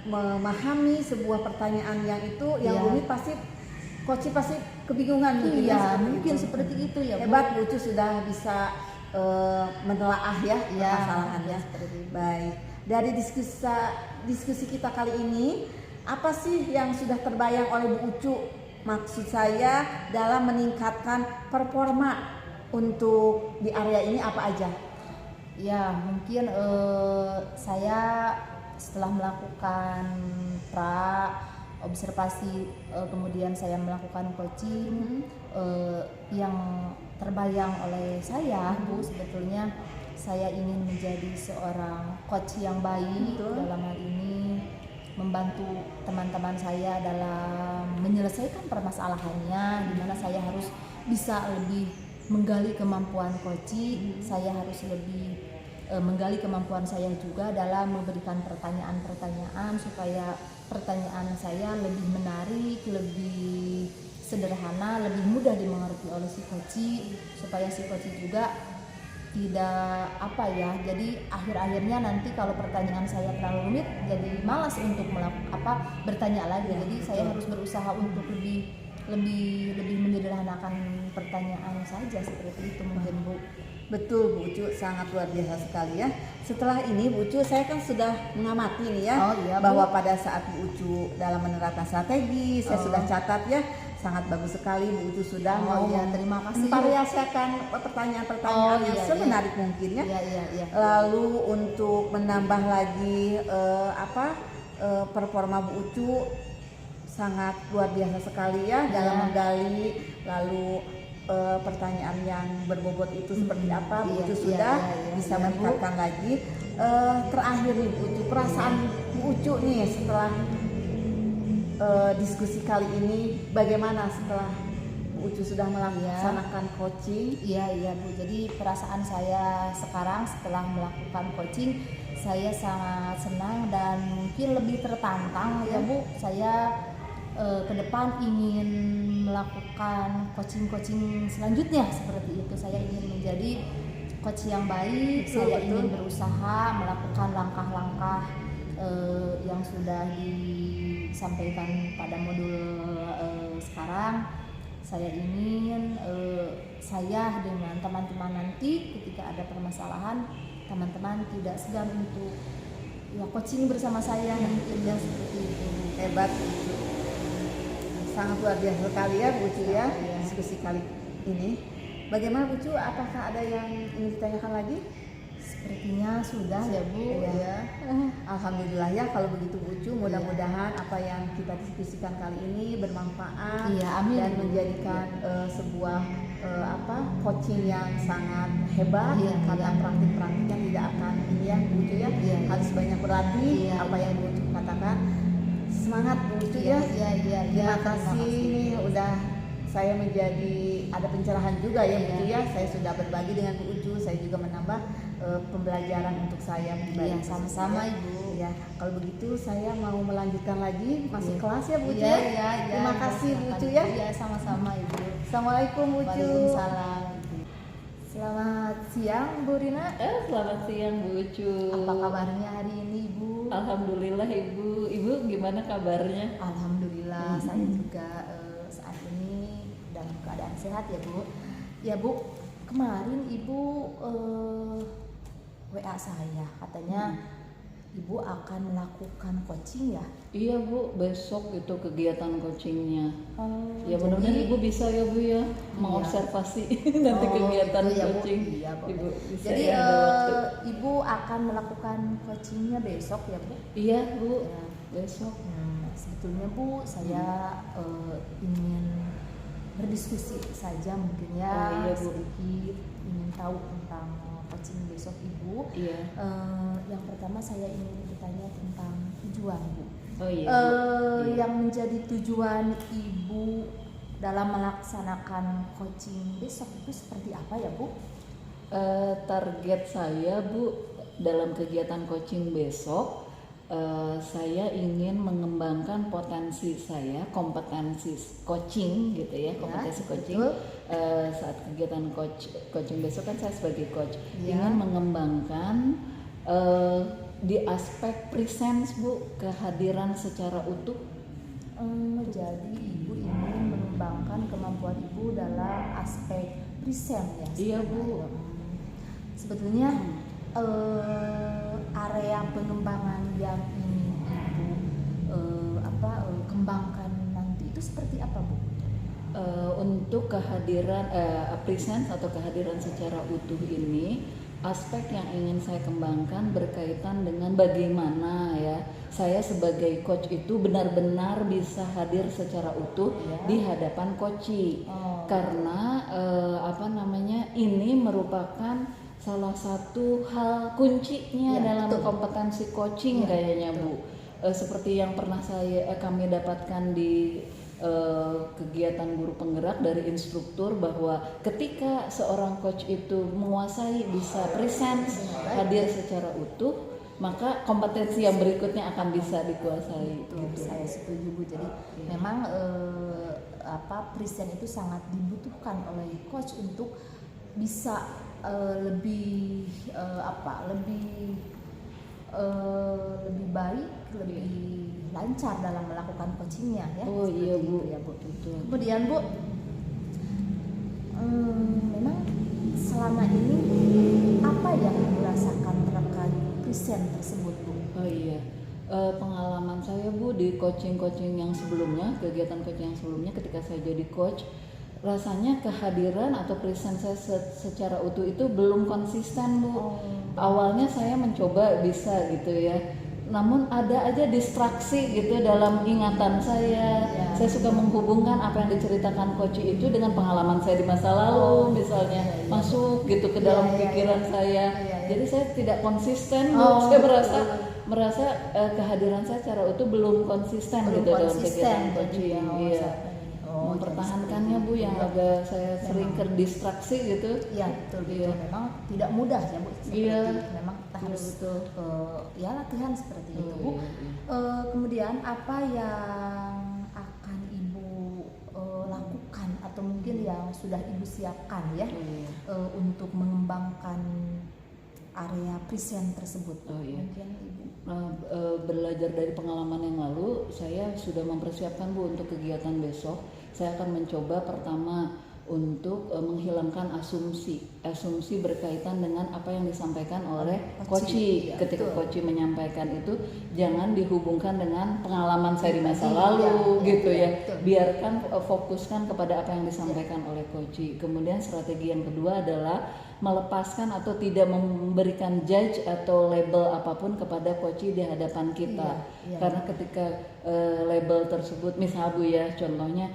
memahami sebuah pertanyaan yang rumit pasti coach pasti kebingungan mungkin ya. Mungkin seperti itu ya Bu. Hebat Bu Ucu sudah bisa menelaah ya permasalahannya. Baik, dari diskusi kita kali ini, apa sih yang sudah terbayang oleh Bu Ucu? Maksud saya dalam meningkatkan performa untuk di area ini apa aja? Ya, mungkin saya setelah melakukan observasi, kemudian saya melakukan coaching, yang terbayang oleh saya Bu, sebetulnya saya ingin menjadi seorang coach yang baik. Dalam hal ini membantu teman-teman saya dalam menyelesaikan permasalahannya, di mana saya harus bisa lebih menggali kemampuan coaching, saya harus lebih menggali kemampuan saya juga dalam memberikan pertanyaan-pertanyaan supaya pertanyaan saya lebih menarik, lebih sederhana, lebih mudah dimengerti oleh si coaching, supaya si coaching juga tidak jadi akhir-akhirnya nanti kalau pertanyaan saya terlalu rumit jadi malas untuk bertanya lagi. Jadi saya harus berusaha untuk lebih menyederhanakan pertanyaan saja, seperti itu mungkin Bu. Betul Bu Ucu, sangat luar biasa sekali ya. Setelah ini Bu Ucu, saya kan sudah mengamati nih ya, bahwa pada saat Bu Ucu dalam menerapkan strategi, saya sudah catat ya, sangat bagus sekali Bu Ucu sudah mau terima kasih, memvariasikan pertanyaan-pertanyaan yang semenarik mungkin ya. Lalu untuk menambah lagi performa Bu Ucu sangat luar biasa sekali ya dalam menggali, lalu pertanyaan yang berbobot itu seperti apa Bu Ucu sudah bisa meningkatkan lagi. Terakhir nih Bu Ucu, perasaan Bu Ucu nih setelah diskusi kali ini, bagaimana setelah Bu Ucu sudah melaksanakan coaching? Iya Bu, jadi perasaan saya sekarang setelah melakukan coaching, saya sangat senang dan mungkin lebih tertantang ya Bu. Saya ke depan ingin melakukan coaching selanjutnya seperti itu. Saya ingin menjadi coach yang baik. Saya ingin berusaha melakukan langkah-langkah yang sudah disampaikan pada modul sekarang. Saya ingin saya dengan teman-teman nanti ketika ada permasalahan, teman-teman tidak segan untuk coaching bersama saya nanti seperti itu. Hebat Bu. Sangat luar biasa sekali ya Bu Ucu ya, diskusi kali ini. Bagaimana Bu Ucu, apakah ada yang ingin ditanyakan lagi? Sepertinya sudah ya Bu. Alhamdulillah ya kalau begitu Bu Ucu, mudah-mudahan apa yang kita diskusikan kali ini bermanfaat dan menjadikan sebuah coaching yang sangat hebat, karena praktik-praktiknya tidak akan ini ya Bu Ucu ya, harus banyak berlatih apa yang Bu Ucu katakan. Semangat Bu Ucu ya. Terima kasih nih udah saya menjadi ada pencerahan juga ya Bu Ucu ya. Saya sudah berbagi dengan Bu Ucu, saya juga menambah pembelajaran untuk saya pribadi. Sama-sama Ibu. Ya, kalau begitu saya mau melanjutkan lagi masuk kelas ya Bu Ucu. Terima kasih Bu Ucu ya. Iya, sama-sama Ibu. Assalamualaikum Bu Ucu. Waalaikumsalam. Selamat siang Bu Rina. Selamat siang Bu Ucu. Apa kabarnya hari ini Ibu? Alhamdulillah Ibu. Ibu gimana kabarnya? Alhamdulillah saya juga saat ini dalam keadaan sehat ya Bu. Ya Bu, kemarin Ibu WA saya katanya Ibu akan melakukan coaching ya? Iya Bu, besok itu kegiatan coachingnya. Ya mudah-mudahan Ibu bisa ya Bu ya mengobservasi nanti kegiatan coaching. Iya, Ibu bisa. Jadi ya, ada waktu. Ibu akan melakukan coachingnya besok ya Bu? Iya Bu, besok. Sebetulnya Bu, saya ingin berdiskusi saja mungkin ya, sedikit ingin tahu tentang coaching besok Ibu. Yang pertama saya ingin bertanya tentang tujuan Bu. Yang menjadi tujuan Ibu dalam melaksanakan coaching besok itu seperti apa ya Bu? Target saya Bu dalam kegiatan coaching besok, saya ingin mengembangkan potensi saya, kompetensi coaching gitu ya, kompetensi coaching. Saat kegiatan coaching besok kan saya sebagai coach ingin mengembangkan di aspek presence Bu, kehadiran secara utuh. Jadi Ibu ingin mengembangkan kemampuan Ibu dalam aspek present ya? Iya Bu. Sebetulnya area pengembangan yang ingin Ibu kembangkan nanti itu seperti apa Bu? Untuk kehadiran presence atau kehadiran secara utuh ini, aspek yang ingin saya kembangkan berkaitan dengan bagaimana ya saya sebagai coach itu benar-benar bisa hadir secara utuh di hadapan coachee. Karena ini merupakan salah satu hal kuncinya dalam kompetensi coaching kayaknya Bu. Seperti yang pernah kami dapatkan di kegiatan guru penggerak dari instruktur bahwa ketika seorang coach itu menguasai, bisa present, hadir secara utuh, maka kompetensi yang berikutnya akan bisa dikuasai. Gitu. Saya setuju Bu. Jadi memang present itu sangat dibutuhkan oleh coach untuk bisa lebih baik, lebih lancar dalam melakukan coachingnya ya. Oh iya Bu, ya Bu. Betul. Kemudian Bu, memang selama ini apa yang Ibu rasakan terkait present tersebut Bu? Oh iya, pengalaman saya Bu di coaching yang sebelumnya, kegiatan coaching yang sebelumnya ketika saya jadi coach, rasanya kehadiran atau present saya secara utuh itu belum konsisten Bu. Awalnya saya mencoba bisa gitu ya, namun ada aja distraksi gitu dalam ingatan saya. Saya suka menghubungkan apa yang diceritakan coach itu dengan pengalaman saya di masa lalu, misalnya masuk gitu ke dalam pikiran saya. Jadi saya tidak konsisten Bu. Saya merasa kehadiran saya secara utuh belum konsisten gitu dalam kegiatan coaching. Iya. Mempertahankannya Bu yang agak saya sering terdistraksi gitu. Iya betul. Memang tidak mudah ya Bu. Memang kita harus latihan seperti itu Bu. Kemudian apa yang akan Ibu lakukan atau mungkin yang sudah Ibu siapkan ya untuk mengembangkan area present tersebut? Mungkin Ibu belajar dari pengalaman yang lalu, saya sudah mempersiapkan Bu untuk kegiatan besok. Saya akan mencoba pertama untuk menghilangkan asumsi berkaitan dengan apa yang disampaikan oleh coach. Ketika coach menyampaikan itu jangan dihubungkan dengan pengalaman saya di masa lalu gitu ya. Biarkan fokuskan kepada apa yang disampaikan oleh coach. Kemudian strategi yang kedua adalah melepaskan atau tidak memberikan judge atau label apapun kepada coach di hadapan kita. Karena ketika label tersebut, misalnya Bu ya, contohnya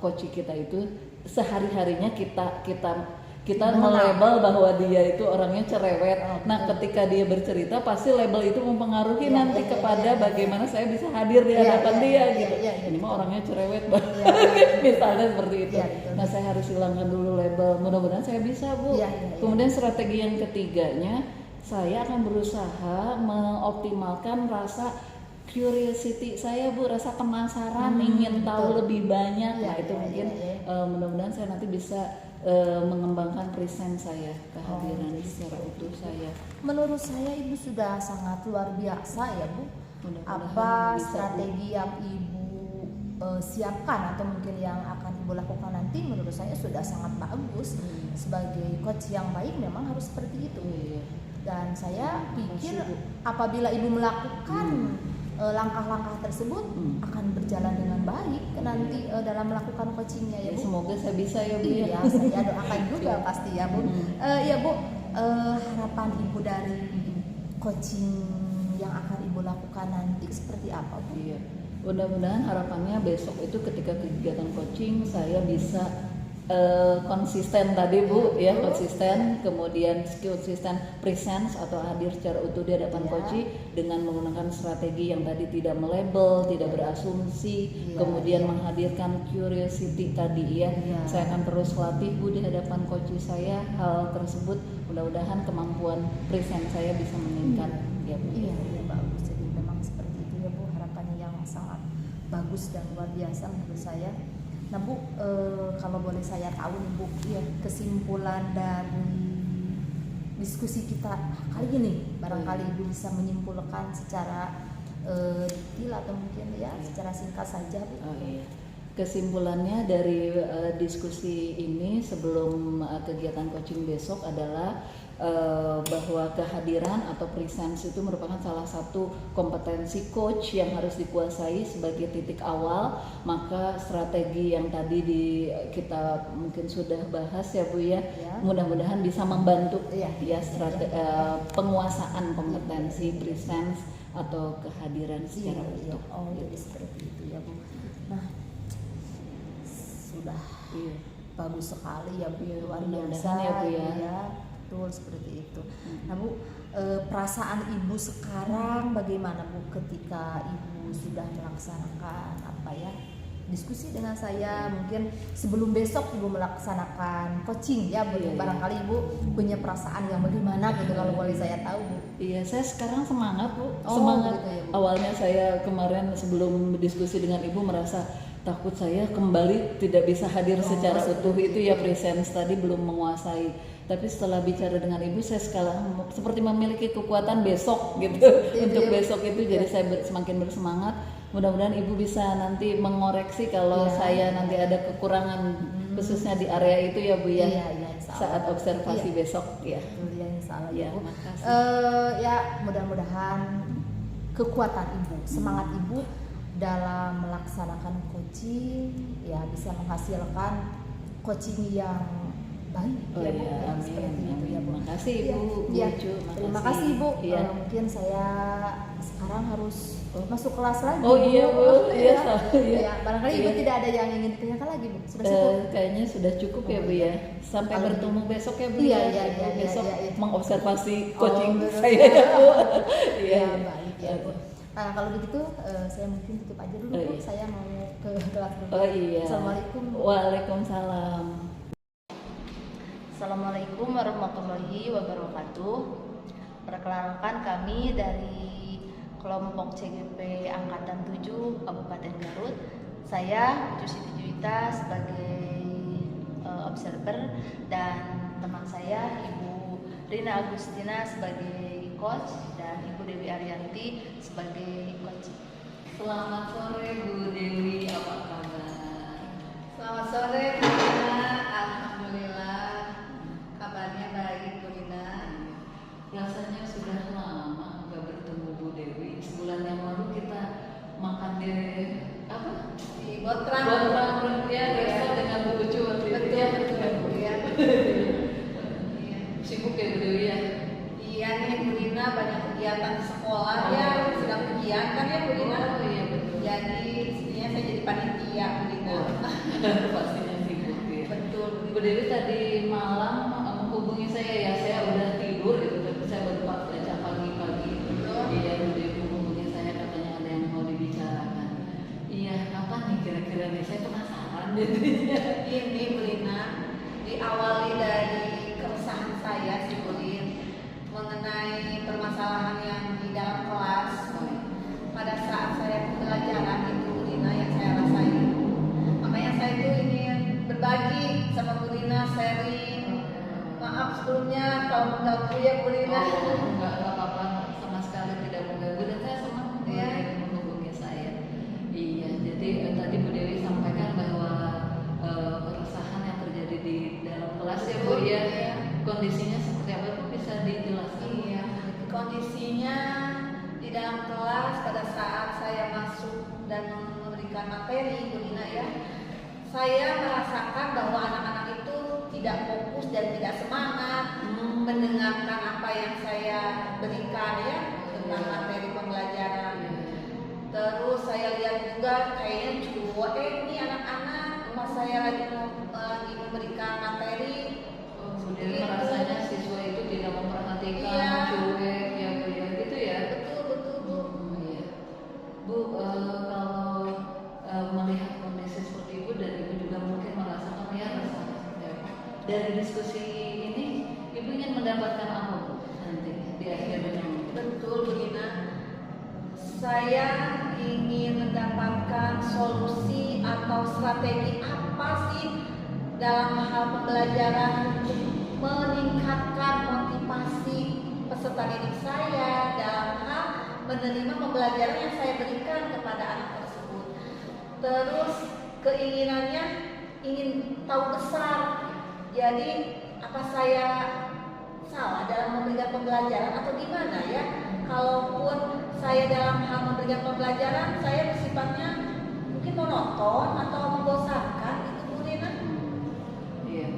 coach kita itu sehari-harinya kita melabel bahwa dia itu orangnya cerewet. Nah, ketika dia bercerita pasti label itu mempengaruhi nanti kepada bagaimana saya bisa hadir di hadapan dia gitu. Ini mah orangnya cerewet banget. Misalnya seperti itu. Nah, saya harus hilangkan dulu label. Mudah-mudahan saya bisa, Bu. Kemudian strategi yang ketiganya, saya akan berusaha mengoptimalkan rasa curiosity saya Bu, rasa penasaran, ingin tahu lebih banyak. Nah, itu mungkin mudah-mudahan saya nanti bisa mengembangkan present saya, kehadiran secara utuh saya. Menurut saya Ibu sudah sangat luar biasa ya Bu. Apa strategi yang Ibu siapkan atau mungkin yang akan Ibu lakukan nanti menurut saya sudah sangat bagus. Sebagai coach yang baik memang harus seperti itu. Dan saya pikir apabila Ibu melakukan langkah-langkah tersebut akan berjalan dengan baik nanti dalam melakukan coachingnya ya Bu. Semoga saya bisa ya Bu. Iya, saya doakan juga pasti ya Bu. Ya Bu, harapan Ibu dari coaching yang akan Ibu lakukan nanti seperti apa Bu? Iya, mudah-mudahan harapannya besok itu ketika kegiatan coaching saya bisa konsisten tadi Bu ya, konsisten, kemudian konsisten presence atau hadir secara utuh di hadapan coach dengan menggunakan strategi yang tadi tidak melabel, tidak berasumsi, kemudian menghadirkan curiosity tadi ya. Saya akan terus latih Bu di hadapan coach saya hal tersebut, mudah-mudahan kemampuan present saya bisa meningkat ya Bu. Iya, bagus. Jadi memang seperti itu ya Bu, harapannya yang sangat bagus dan luar biasa menurut saya. Nah Bu, kalau boleh saya tahu nih Bu, kesimpulan dari diskusi kita kali ini, barangkali Ibu bisa menyimpulkan secara detail atau mungkin secara singkat saja Bu. Kesimpulannya dari diskusi ini sebelum kegiatan coaching besok adalah bahwa kehadiran atau presence itu merupakan salah satu kompetensi coach yang harus dikuasai sebagai titik awal. Maka strategi yang tadi kita mungkin sudah bahas ya Bu ya, mudah-mudahan bisa membantu penguasaan kompetensi presence atau kehadiran secara utuh. Jadi seperti itu ya Bu. Nah, sudah bagus sekali ya Bu, luar biasa ya Bu ya. Betul seperti itu. Nah Bu, perasaan Ibu sekarang bagaimana Bu ketika Ibu sudah melaksanakan diskusi dengan saya. Mungkin sebelum besok Ibu melaksanakan coaching ya Bu, barangkali Ibu punya perasaan yang bagaimana gitu kalau boleh saya tahu Bu. Iya, saya sekarang semangat Bu, semangat. Gitu ya, Bu. Awalnya saya kemarin sebelum berdiskusi dengan Ibu merasa takut saya kembali tidak bisa hadir secara utuh itu ya, presence tadi belum menguasai. Tapi setelah bicara dengan Ibu, saya sekarang seperti memiliki kekuatan besok gitu untuk besok itu. Jadi saya semakin bersemangat. Mudah-mudahan Ibu bisa nanti mengoreksi kalau saya nanti ada kekurangan khususnya di area itu ya Bu ya. Saat observasi besok ya. Ya, insya Allah ya, Bu. makasih. Ya mudah-mudahan kekuatan Ibu, semangat Ibu dalam melaksanakan coaching ya bisa menghasilkan coaching yang baik ya Bu. Amin, Seperti itu ya Bu. Makasih Ibu. Ya, Terima kasih Ibu. Ya. Mungkin saya sekarang harus masuk kelas lagi. Oh iya Bu. Iya. Ya, barangkali Ibu tidak ada yang ingin ditanyakan lagi Bu. Sudah cukup. Kayaknya sudah cukup ya Bu ya. Sampai bertemu besok ya Bu. Iya, ya. iya, Besok iya. mengobservasi coaching betul. saya ya Bu. Iya, baik ya Bu. Nah, kalau begitu saya mungkin tutup aja dulu Bu. Saya mau ke kelas dulu. Oh iya. Assalamualaikum. Waalaikumsalam. Assalamualaikum warahmatullahi wabarakatuh. Perkenalkan kami dari kelompok CGP Angkatan 7 Kabupaten Garut. Saya Ucu Siti Juwita sebagai observer dan teman saya Ibu Rina Agustina sebagai coach dan Ibu Dewi Arianti sebagai coach. Selamat sore Bu Dewi, apa kabar? Selamat sore Bu Rina, alhamdulillah kabarnya baik Bu Rina. Rasanya sudah lama nggak bertemu Bu Dewi. Sebulan yang lalu kita makan di apa? Di Botrang. Ya, resto dengan Bu Ucu waktu itu. Betul ya. Sibuk ya Bu Dewi ya? Iya nih Bu Rina, banyak kegiatan di sekolah ya, sedang ujian kan ya Bu Rina. Oh iya betul. Jadi sebenarnya saya jadi panitia Bu Rina. Pastinya sibuk ya. Betul. Bu Dewi tadi malam menghubungi saya ya, saya udah tidur gitu, tapi saya baru baca pagi-pagi. Iya, Bu Dewi menghubungi saya katanya ada yang mau dibicarakan. Iya, apa nih kira-kira nih? Saya penasaran jadinya. Ini Bu Rina, diawali dari keresahan saya sih Bu Rina mengenai permasalahan yang di dalam kelas pada saat saya pembelajaran itu Bu Rina yang saya rasain. Makanya saya itu ingin berbagi sama Bu Rina, sharing. Maaf sebelumnya kalau mengganggu ya Bu Rina. Enggak apa-apa, sama sekali tidak mengganggu dan saya senang ya menghubungi saya. Iya, jadi tadi Bu Dewi sampaikan bahwa keresahan yang terjadi di dalam kelas ya Bu ya. Kondisinya seperti apa Bu, bisa dijelaskan? Iya, kondisinya di dalam kelas pada saat saya masuk dan memberikan materi Bu Rina ya, saya merasakan bahwa anak-anak itu tidak fokus dan tidak semangat mendengarkan apa yang saya berikan ya tentang materi pembelajaran. Terus saya lihat juga kayaknya cuek ini anak-anak pas saya lagi memberikan materi. Bu Dewi merasanya siswa itu tidak memperhatikan, cuek ya Bu ya, gitu ya? Betul Bu. Iya. Bu, kalau melihat kondisi seperti itu dan Ibu juga mungkin merasakan ya rasa dari diskusi ini, Ibu ingin mendapatkan apa Bu nanti di akhirnya? Betul Bu Rina. Saya ingin mendapatkan solusi atau strategi apa sih dalam hal pembelajaran untuk meningkatkan motivasi peserta didik saya dalam hal menerima pembelajaran yang saya berikan kepada anak tersebut. Terus keinginannya ingin tahu besar. Jadi apa saya salah dalam memberikan pembelajaran atau gimana ya? Kalaupun saya dalam hal memberikan pembelajaran saya bersifatnya mungkin monoton atau membosankan itu Bu Rina. Iya.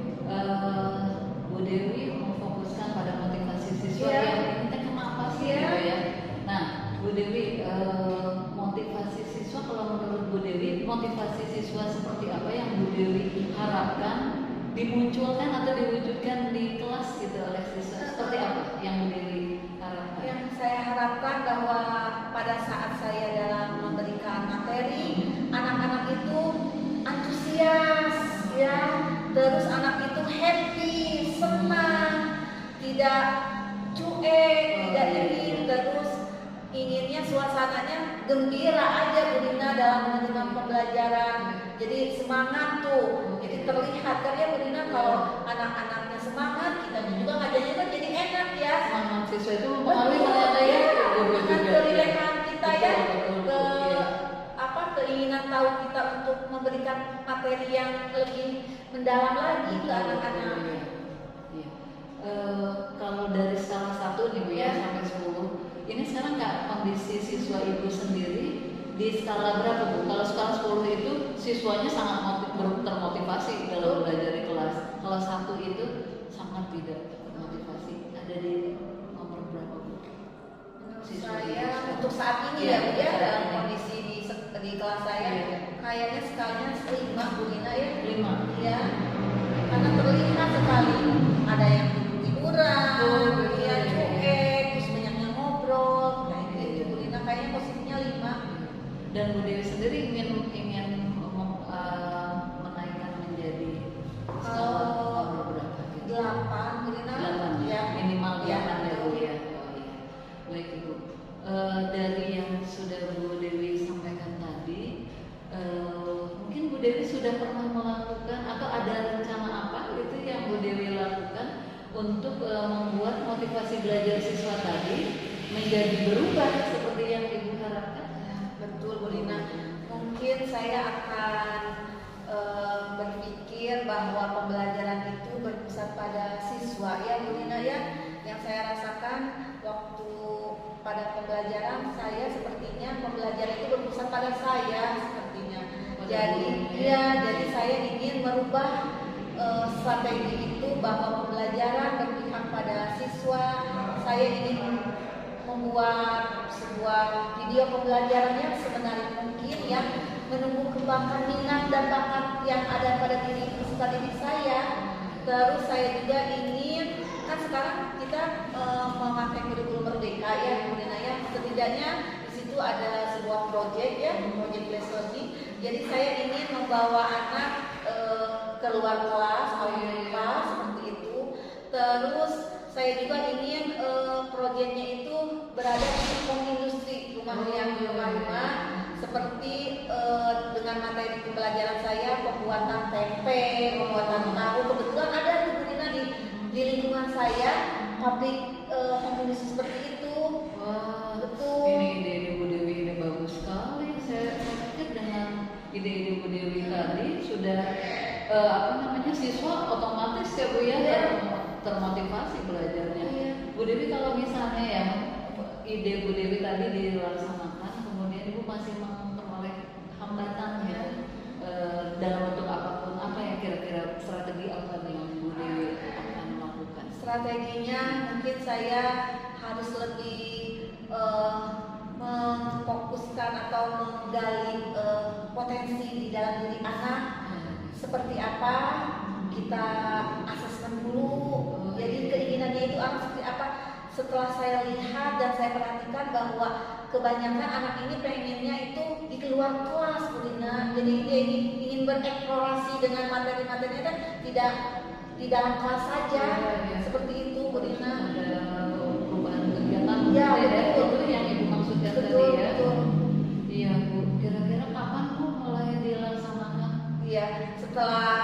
Bu Dewi memfokuskan pada motivasi siswa yang ini kenapa sih gitu ya? Nah, Bu Dewi motivasi siswa kalau menurut Bu Dewi motivasi siswa seperti apa yang Bu Dewi harapkan dimunculkan atau diwujudkan di kelas gitu oleh siswa? Seperti apa yang Bu Dewi harapkan? Yang saya harapkan bahwa pada saat saya dalam memberikan materi anak-anak itu antusias ya, terus anak itu happy, senang, tidak cuek, tidak ingin, terus inginnya suasananya gembira aja Bu Dina dalam menerima pembelajaran. Jadi semangat tuh, jadi terlihat kan ya Bu Dina, kalau anak-anaknya semangat, kita juga ngajarnya kan jadi enak ya. Semangat siswa itu mempengaruhi ternyata ya, dengan kerilehan kita ya, ke apa keinginan tahu kita untuk memberikan materi yang lebih mendalam lagi ke anak-anak. Kalau dari skala 1 nih Bu ya sampai 10, ini sekarang Kak kondisi siswa Ibu sendiri di skala berapa Bu? Kalau skala 10 itu siswanya sangat termotivasi dalam belajar di kelas. Kalau 1 itu sangat tidak termotivasi. Ada di nomor berapa Bu? Saya untuk saat ini ya Bu ya, dalam kondisi di kelas saya kayaknya skalanya 5 Bu Dina ya. 5 ya, karena terlihat sekali ada yang tiduran, ya cuek, terus banyaknya ngobrol, kayak gitu Bu Dina, kayaknya posisinya 5. Dan Bu Dewi sendiri ingin menaikkan menjadi skala nomor berapa? 8 Bu Dina. 8 ya, minimal 8 ya Bu ya. Baik Ibu, dari yang sudah Bu Dewi sampaikan tadi, mungkin Bu Dewi sudah pernah melakukan atau ada rencana apa gitu yang Bu Dewi lakukan untuk membuat motivasi belajar siswa tadi menjadi berubah seperti yang Ibu harapkan? Ya, betul Bu Dina. Mungkin saya akan berpikir bahwa pembelajaran itu berpusat pada siswa ya Bu Dina ya. Yang saya rasakan waktu pada pembelajaran saya, sepertinya pembelajaran itu berpusat pada saya sepertinya. Jadi saya ingin merubah strategi itu, bahwa pembelajaran berpihak pada siswa. Saya ingin membuat sebuah video pembelajaran yang semenarik mungkin ya, menumbuh kembangkan minat dan bakat yang ada pada diri peserta didik saya. Terus saya juga ingin, kan sekarang kita memakai kurikulum merdeka ya Bu Dina ya, setidaknya di situ ada sebuah proyek ya, proyek class learning. Jadi saya ingin membawa anak keluar kelas, kelas seperti itu. Terus saya juga ingin proyeknya itu berada di industri, rumah-rumah, seperti dengan materi pembelajaran saya, pembuatan tempe, pembuatan tahu. Kebetulan ada di Bu Dina di lingkungan saya pabrik home industry seperti itu. Wah, betul. Ini ide Bu Dewi ini bagus sekali. Saya pikir dengan ide-ide Bu Dewi tadi sudah siswa otomatis ya Bu ya termotivasi belajarnya. Bu Dewi kalau misalnya ya ide Bu Dewi tadi dilaksanakan, kemudian Ibu masih memperoleh hambatan ya dalam bentuk apapun, apa yang kira-kira strategi apa yang Bu Dewi akan lakukan? Strateginya mungkin saya harus lebih memfokuskan atau menggali potensi di dalam diri anak. Seperti apa, kita asesmen dulu. Jadi keinginannya itu anak seperti apa. Setelah saya lihat dan saya perhatikan bahwa kebanyakan anak ini pengennya itu di keluar kelas Bu Dina. Jadi dia ingin bereksplorasi dengan materi-materinya dan tidak di dalam kelas saja. Seperti itu Bu Dina. Ada perubahan kegiatan ya, betul. Itu yang Ibu maksudkan betul, tadi ya. Betul. Iya Bu, kira-kira kapan Bu mulai dilaksanakan? Iya, setelah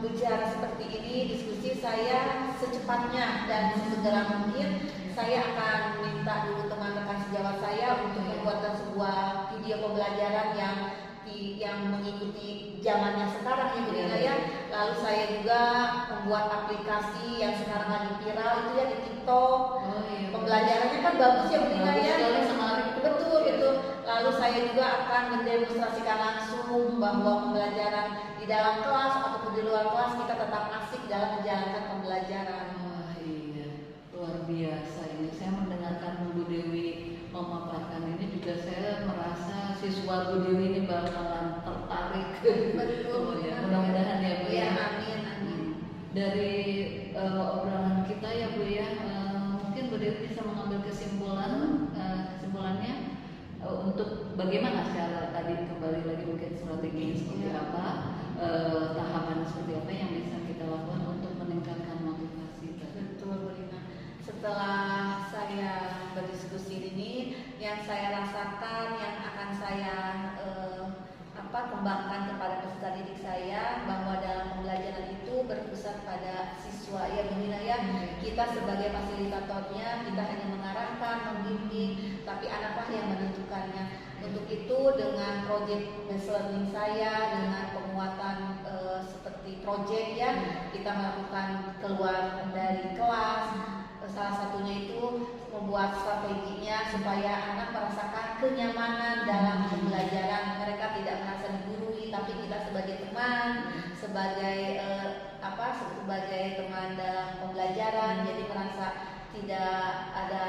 bicara seperti ini, diskusi saya secepatnya dan segera mungkin saya akan minta dulu teman rekan sejawat saya untuk membuatkan sebuah video pembelajaran yang mengikuti zamannya sekarang ya Bu Dina ya. Lalu saya juga membuat aplikasi yang sekarang lagi viral itu ya di TikTok. Pembelajarannya kan bagus ya Bu Dina ya. Betul. Lalu saya juga akan mendemonstrasikan langsung bahwa pembelajaran di dalam kelas ataupun di luar kelas kita tetap asik dalam menjalankan pembelajaran. Wah iya, luar biasa ini. Saya mendengarkan Bu Dewi memaparkan ini juga saya merasa siswa Bu Dewi ini bakalan tertarik. Betul ya. Mudah-mudahan ya Bu ya. Amin. Dari obrolan kita ya Bu ya, mungkin Bu Dewi bisa mengambil kesimpulannya untuk bagaimana cara tadi kembali lagi mungkin strategi seperti apa, tahapan seperti apa yang bisa kita lakukan untuk meningkatkan motivasi tadi. Betul, Bu Rina. Setelah saya berdiskusi ini, yang saya rasakan, yang akan saya kembangkan kepada peserta didik saya, bahwa dalam pembelajaran itu berpusat pada siswa, ya Bu Rina ya. Kita sebagai fasilitatornya, kita hanya mengarahkan, membimbing, tapi anaklah yang menentukannya. Untuk itu dengan project based learning saya, dengan penguatan seperti project ya, kita melakukan keluar dari kelas. Salah satunya itu membuat strateginya supaya anak merasakan kenyamanan dalam pembelajaran. Mereka tidak merasa digurui, tapi kita sebagai teman, sebagai sebagai teman dalam pembelajaran, jadi merasa tidak ada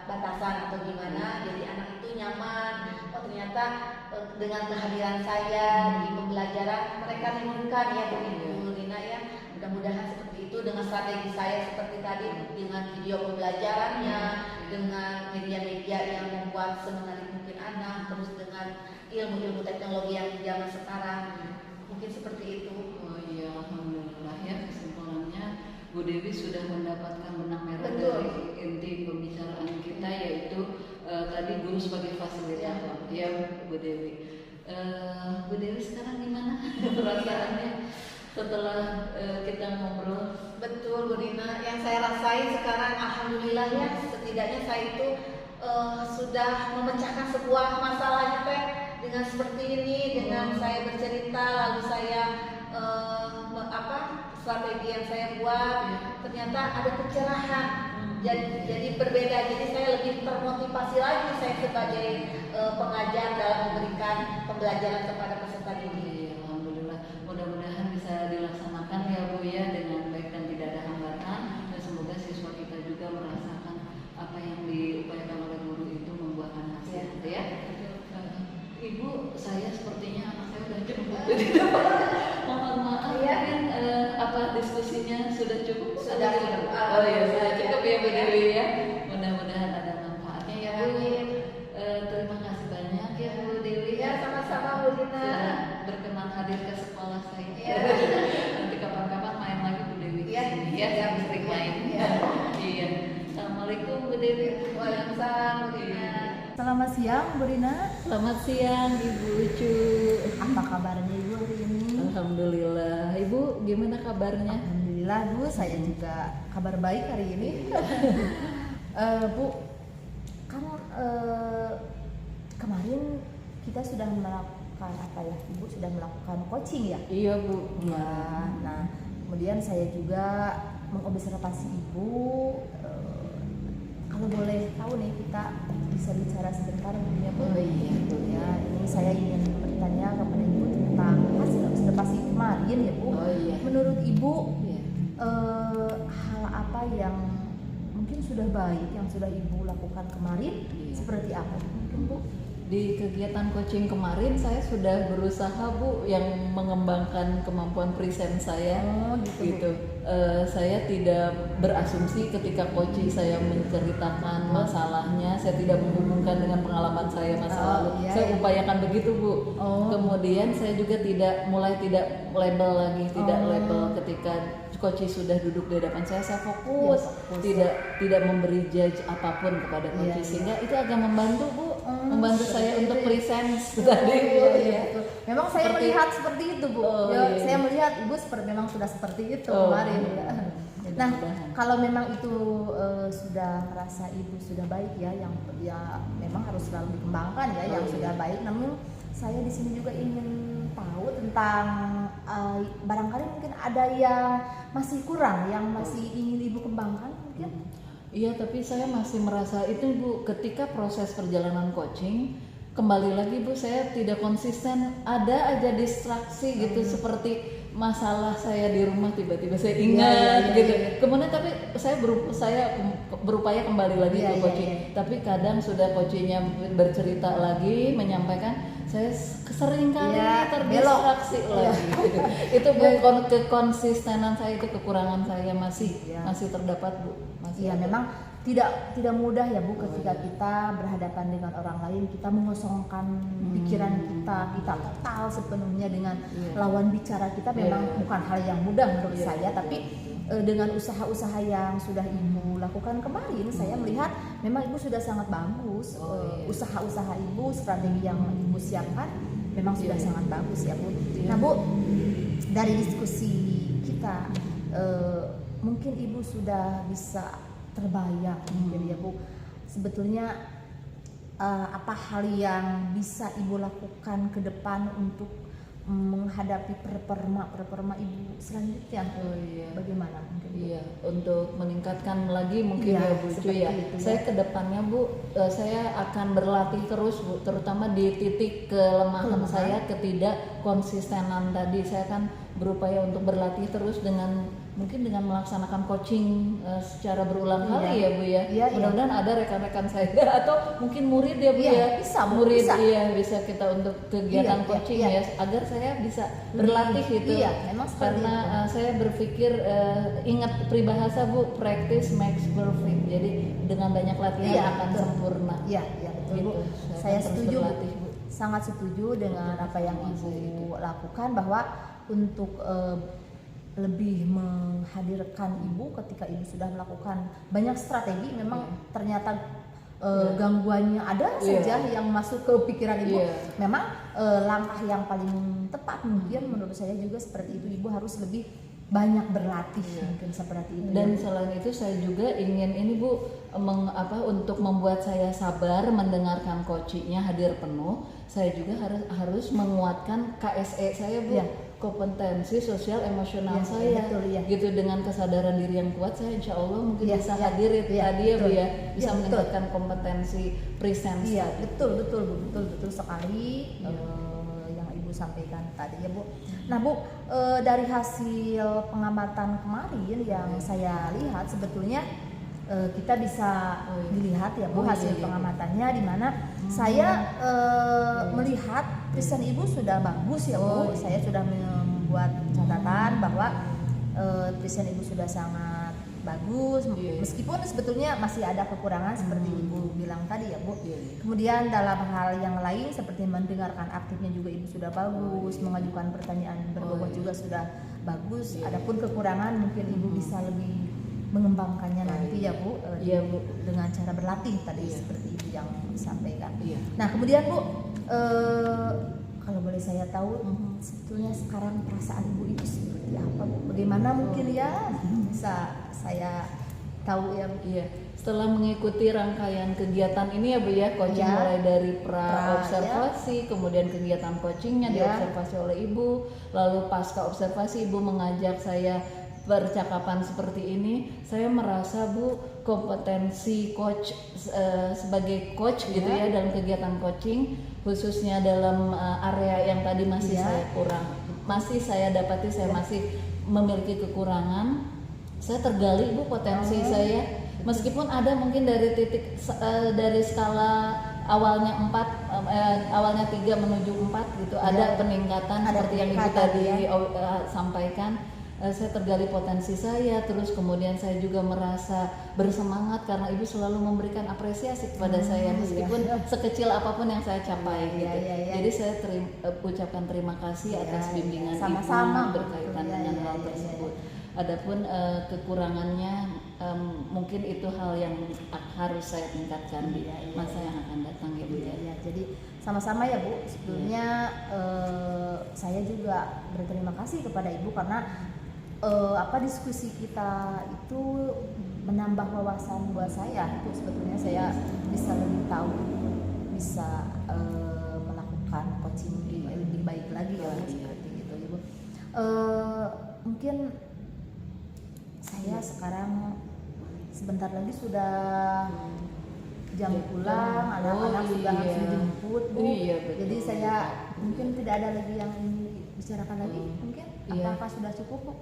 batasan atau gimana. Jadi anak itu nyaman. Oh ternyata dengan kehadiran saya di pembelajaran mereka rindukan ya Bu Rina ya. Mudah-mudahan seperti itu dengan strategi saya seperti tadi, dengan video pembelajarannya, dengan media-media yang membuat semenarik mungkin anak, terus dengan ilmu-ilmu teknologi yang di zaman sekarang, mungkin seperti itu. Oh iya, alhamdulillah ya, kesimpulannya Bu Dewi sudah mendapatkan benang merah Betul. dari inti pembicaraan kita, yaitu tadi guru sebagai fasilitator ya Bu Dewi. Bu Dewi sekarang gimana perasaannya setelah kita ngobrol? Betul Bu Rina, yang saya rasain sekarang alhamdulillah ya, setidaknya saya itu sudah memecahkan sebuah masalah teh dengan seperti ini, dengan saya bercerita, lalu saya strategi yang saya buat, ternyata ada pencerahan. Jadi berbeda, jadi saya lebih termotivasi lagi saya sebagai pengajar dalam memberikan pembelajaran kepada peserta didik. Alhamdulillah, mudah-mudahan bisa dilaksanakan ya Bu ya dengan baik dan tidak ada hambatan, dan semoga siswa kita juga merasakan apa yang diupayakan oleh guru itu membuahkan hasil ya. Ibu, saya sepertinya anak saya udah cukup. Mohon maaf ya kan diskusinya sudah cukup? Sudah cukup. Oh iya, sudah cukup ya Bu Dewi ya. Mudah-mudahan ada manfaatnya ya Bu. Terima kasih banyak ya Bu Dewi. Ya sama-sama Bu Rina. Sudah berkenan hadir ke sekolah saya. Ya. Nanti kapan-kapan main lagi Bu Dewi di sini ya, sering main. Iya. Assalamualaikum Bu Dewi. Waalaikumsalam Bu Rina. Selamat siang Bu Rina. Selamat siang Ibu Ucu. Apa kabarnya Ibu hari ini? Alhamdulillah. Ibu gimana kabarnya? Alhamdulillah Bu, saya juga kabar baik hari ini. Bu, kan kemarin kita sudah melakukan Ibu sudah melakukan coaching ya? Iya Bu. Ya. Nah, kemudian saya juga mengobservasi Ibu. Kalau boleh tahu nih, kita bisa bicara sebentar ya Bu. Oh iya Bu. Ya, ini saya ingin bertanya kepada Ibu tentang hasil observasi kemarin ya Bu. Oh iya. Menurut Ibu, Iya. hal apa yang mungkin sudah baik yang sudah Ibu lakukan kemarin? Iya. Seperti apa mungkin Bu? Di kegiatan coaching kemarin saya sudah berusaha Bu yang mengembangkan kemampuan present saya. Oh gitu. Saya tidak berasumsi ketika coaching saya menceritakan masalahnya, saya tidak menghubungkan dengan pengalaman saya masa lalu. Iya, Saya iya. upayakan begitu Bu. Oh. Kemudian saya juga tidak label lagi, tidak Oh. label ketika coaching sudah duduk di hadapan saya fokus, Iya, fokus. tidak memberi judge apapun kepada coaching, Iya, sehingga itu agak membantu Bu. Membantu seperti saya itu untuk ya. presence Oh, tadi Bu. iya, betul. Memang saya Seperti- melihat seperti itu Bu. Oh, Ya, iya. saya melihat Ibu memang sudah seperti itu Oh. kemarin. Nah, Mudah-mudahan. kalau memang itu sudah merasa Ibu sudah baik ya, yang ya memang harus selalu dikembangkan ya, yang iya. sudah baik. Namun saya di sini juga ingin tahu tentang barangkali mungkin ada yang masih kurang, yang masih ingin Ibu kembangkan mungkin. Iya, tapi saya masih merasa itu Bu, ketika proses perjalanan coaching kembali lagi Bu, saya tidak konsisten, ada aja distraksi gitu, seperti masalah saya di rumah tiba-tiba saya ingat Iya, gitu. iya. Kemudian tapi saya berupaya kembali lagi Iya, ke iya, coaching. iya. Tapi kadang sudah coachingnya bercerita lagi, menyampaikan, saya sering kali Iya, terdistraksi belok. lagi. Gitu. Itu Bu, kekonsistenan saya itu kekurangan saya masih Iya. masih terdapat Bu. Masih Iya, ada. memang tidak mudah ya Bu ketika kita berhadapan dengan orang lain, kita mengosongkan pikiran kita total sepenuhnya dengan lawan bicara kita, memang bukan hal yang mudah menurut saya, tapi dengan usaha-usaha yang sudah Ibu lakukan kemarin, saya melihat memang Ibu sudah sangat bagus. Usaha-usaha Ibu, strategi yang Ibu siapkan memang sudah sangat bagus ya Bu. Nah Bu, dari diskusi kita mungkin Ibu sudah bisa terbayang mungkin ya Bu, sebetulnya apa hal yang bisa Ibu lakukan ke depan untuk menghadapi perperma Ibu selanjutnya. Bagaimana mungkin Bu? Iya, untuk meningkatkan lagi mungkin ya Bu Cu ya. Saya ke depannya Bu, saya akan berlatih terus Bu, terutama di titik kelemahan saya, ketidakkonsistenan tadi. Saya akan berupaya untuk berlatih terus dengan mungkin dengan melaksanakan coaching secara berulang kali ya Bu ya. Mudah-mudahan ada rekan-rekan saya atau mungkin murid ya Bu ya. Bisa, murid bisa. Bisa kita untuk kegiatan coaching ya, agar saya bisa berlatih gitu. Memang karena saya berpikir ingat peribahasa Bu, practice makes perfect. Jadi dengan banyak latihan akan sempurna. Iya, betul gitu. Bu. Saya setuju berlatih, Bu. Sangat setuju dengan apa yang Ibu lakukan, bahwa untuk lebih menghadirkan Ibu ketika Ibu sudah melakukan banyak strategi, memang ternyata gangguannya ada saja yang masuk ke pikiran Ibu. Memang langkah yang paling tepat mungkin menurut saya juga seperti itu, Ibu harus lebih banyak berlatih mungkin seperti itu. Dan selain itu saya juga ingin ini Bu, untuk membuat saya sabar mendengarkan coachingnya hadir penuh, saya juga harus menguatkan KSE saya Bu, kompetensi sosial emosional saya. Gitu, dengan kesadaran diri yang kuat, saya insya Allah mungkin bisa hadir tadi ya Bu ya, bisa meningkatkan kompetensi presence. Betul Bu, betul sekali yang Ibu sampaikan tadi ya Bu. Nah Bu, dari hasil pengamatan kemarin yang saya lihat, sebetulnya kita bisa dilihat ya Bu hasil pengamatannya, di mana saya melihat tulisan Ibu sudah bagus ya Bu. Saya sudah membuat catatan bahwa tulisan Ibu sudah sangat bagus, meskipun sebetulnya masih ada kekurangan seperti Ibu bilang tadi ya Bu. Kemudian dalam hal yang lain seperti mendengarkan aktifnya juga Ibu sudah bagus, mengajukan pertanyaan berbobot juga sudah bagus. Adapun kekurangan mungkin Ibu bisa lebih mengembangkannya nanti ya Bu, dengan cara berlatih tadi seperti Ibu yang sampaikan. Nah kemudian Bu, kalau boleh saya tahu sebetulnya sekarang perasaan Ibu itu seperti apa Bu? Bagaimana mungkin ya bisa saya tahu ya Bu? Setelah mengikuti rangkaian kegiatan ini ya Bu ya, coaching mulai dari pra-observasi, kemudian kegiatan coachingnya diobservasi oleh Ibu, lalu pasca observasi Ibu mengajak saya percakapan seperti ini, saya merasa Bu kompetensi coach sebagai coach gitu ya dalam kegiatan coaching, khususnya dalam area yang tadi masih saya kurang, masih saya dapati saya masih memiliki kekurangan. Saya tergali Bu potensi saya, meskipun ada mungkin dari titik dari skala awalnya 4 awalnya 3 menuju 4 gitu, ada peningkatan seperti yang Ibu tadi sampaikan. Saya tergali potensi saya, terus kemudian saya juga merasa bersemangat karena Ibu selalu memberikan apresiasi kepada saya meskipun sekecil apapun yang saya capai gitu. Jadi saya ucapkan terima kasih atas bimbingan sama-sama Ibu berkaitan dengan hal tersebut. Adapun kekurangannya mungkin itu hal yang harus saya tingkatkan di masa yang akan datang ya Bu ya. Jadi sama-sama ya Bu, sebetulnya saya juga berterima kasih kepada Ibu karena diskusi kita itu menambah wawasan buat saya. Itu sebetulnya saya bisa lebih tahu, bisa melakukan coaching lebih baik lagi ya seperti itu Ibu. Mungkin saya sekarang sebentar lagi sudah jam pulang, anak-anak sudah harus dijemput Bu. Jadi saya mungkin tidak ada lagi yang ingin bicarakan lagi mungkin. Apakah sudah cukup Bu?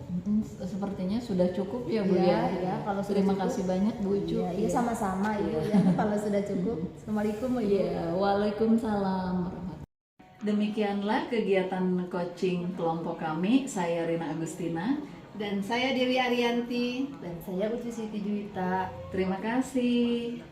Sepertinya sudah cukup ya Bu ya. Kalau terima kasih banyak Bu Ucu. Iya sama-sama Ibu ya. Kalau sudah cukup. Assalamualaikum Ibu. Waalaikumsalam. Demikianlah kegiatan coaching kelompok kami. Saya Rina Agustina. Dan saya Dewi Arianti. Dan saya Uci Siti Juwita. Terima kasih.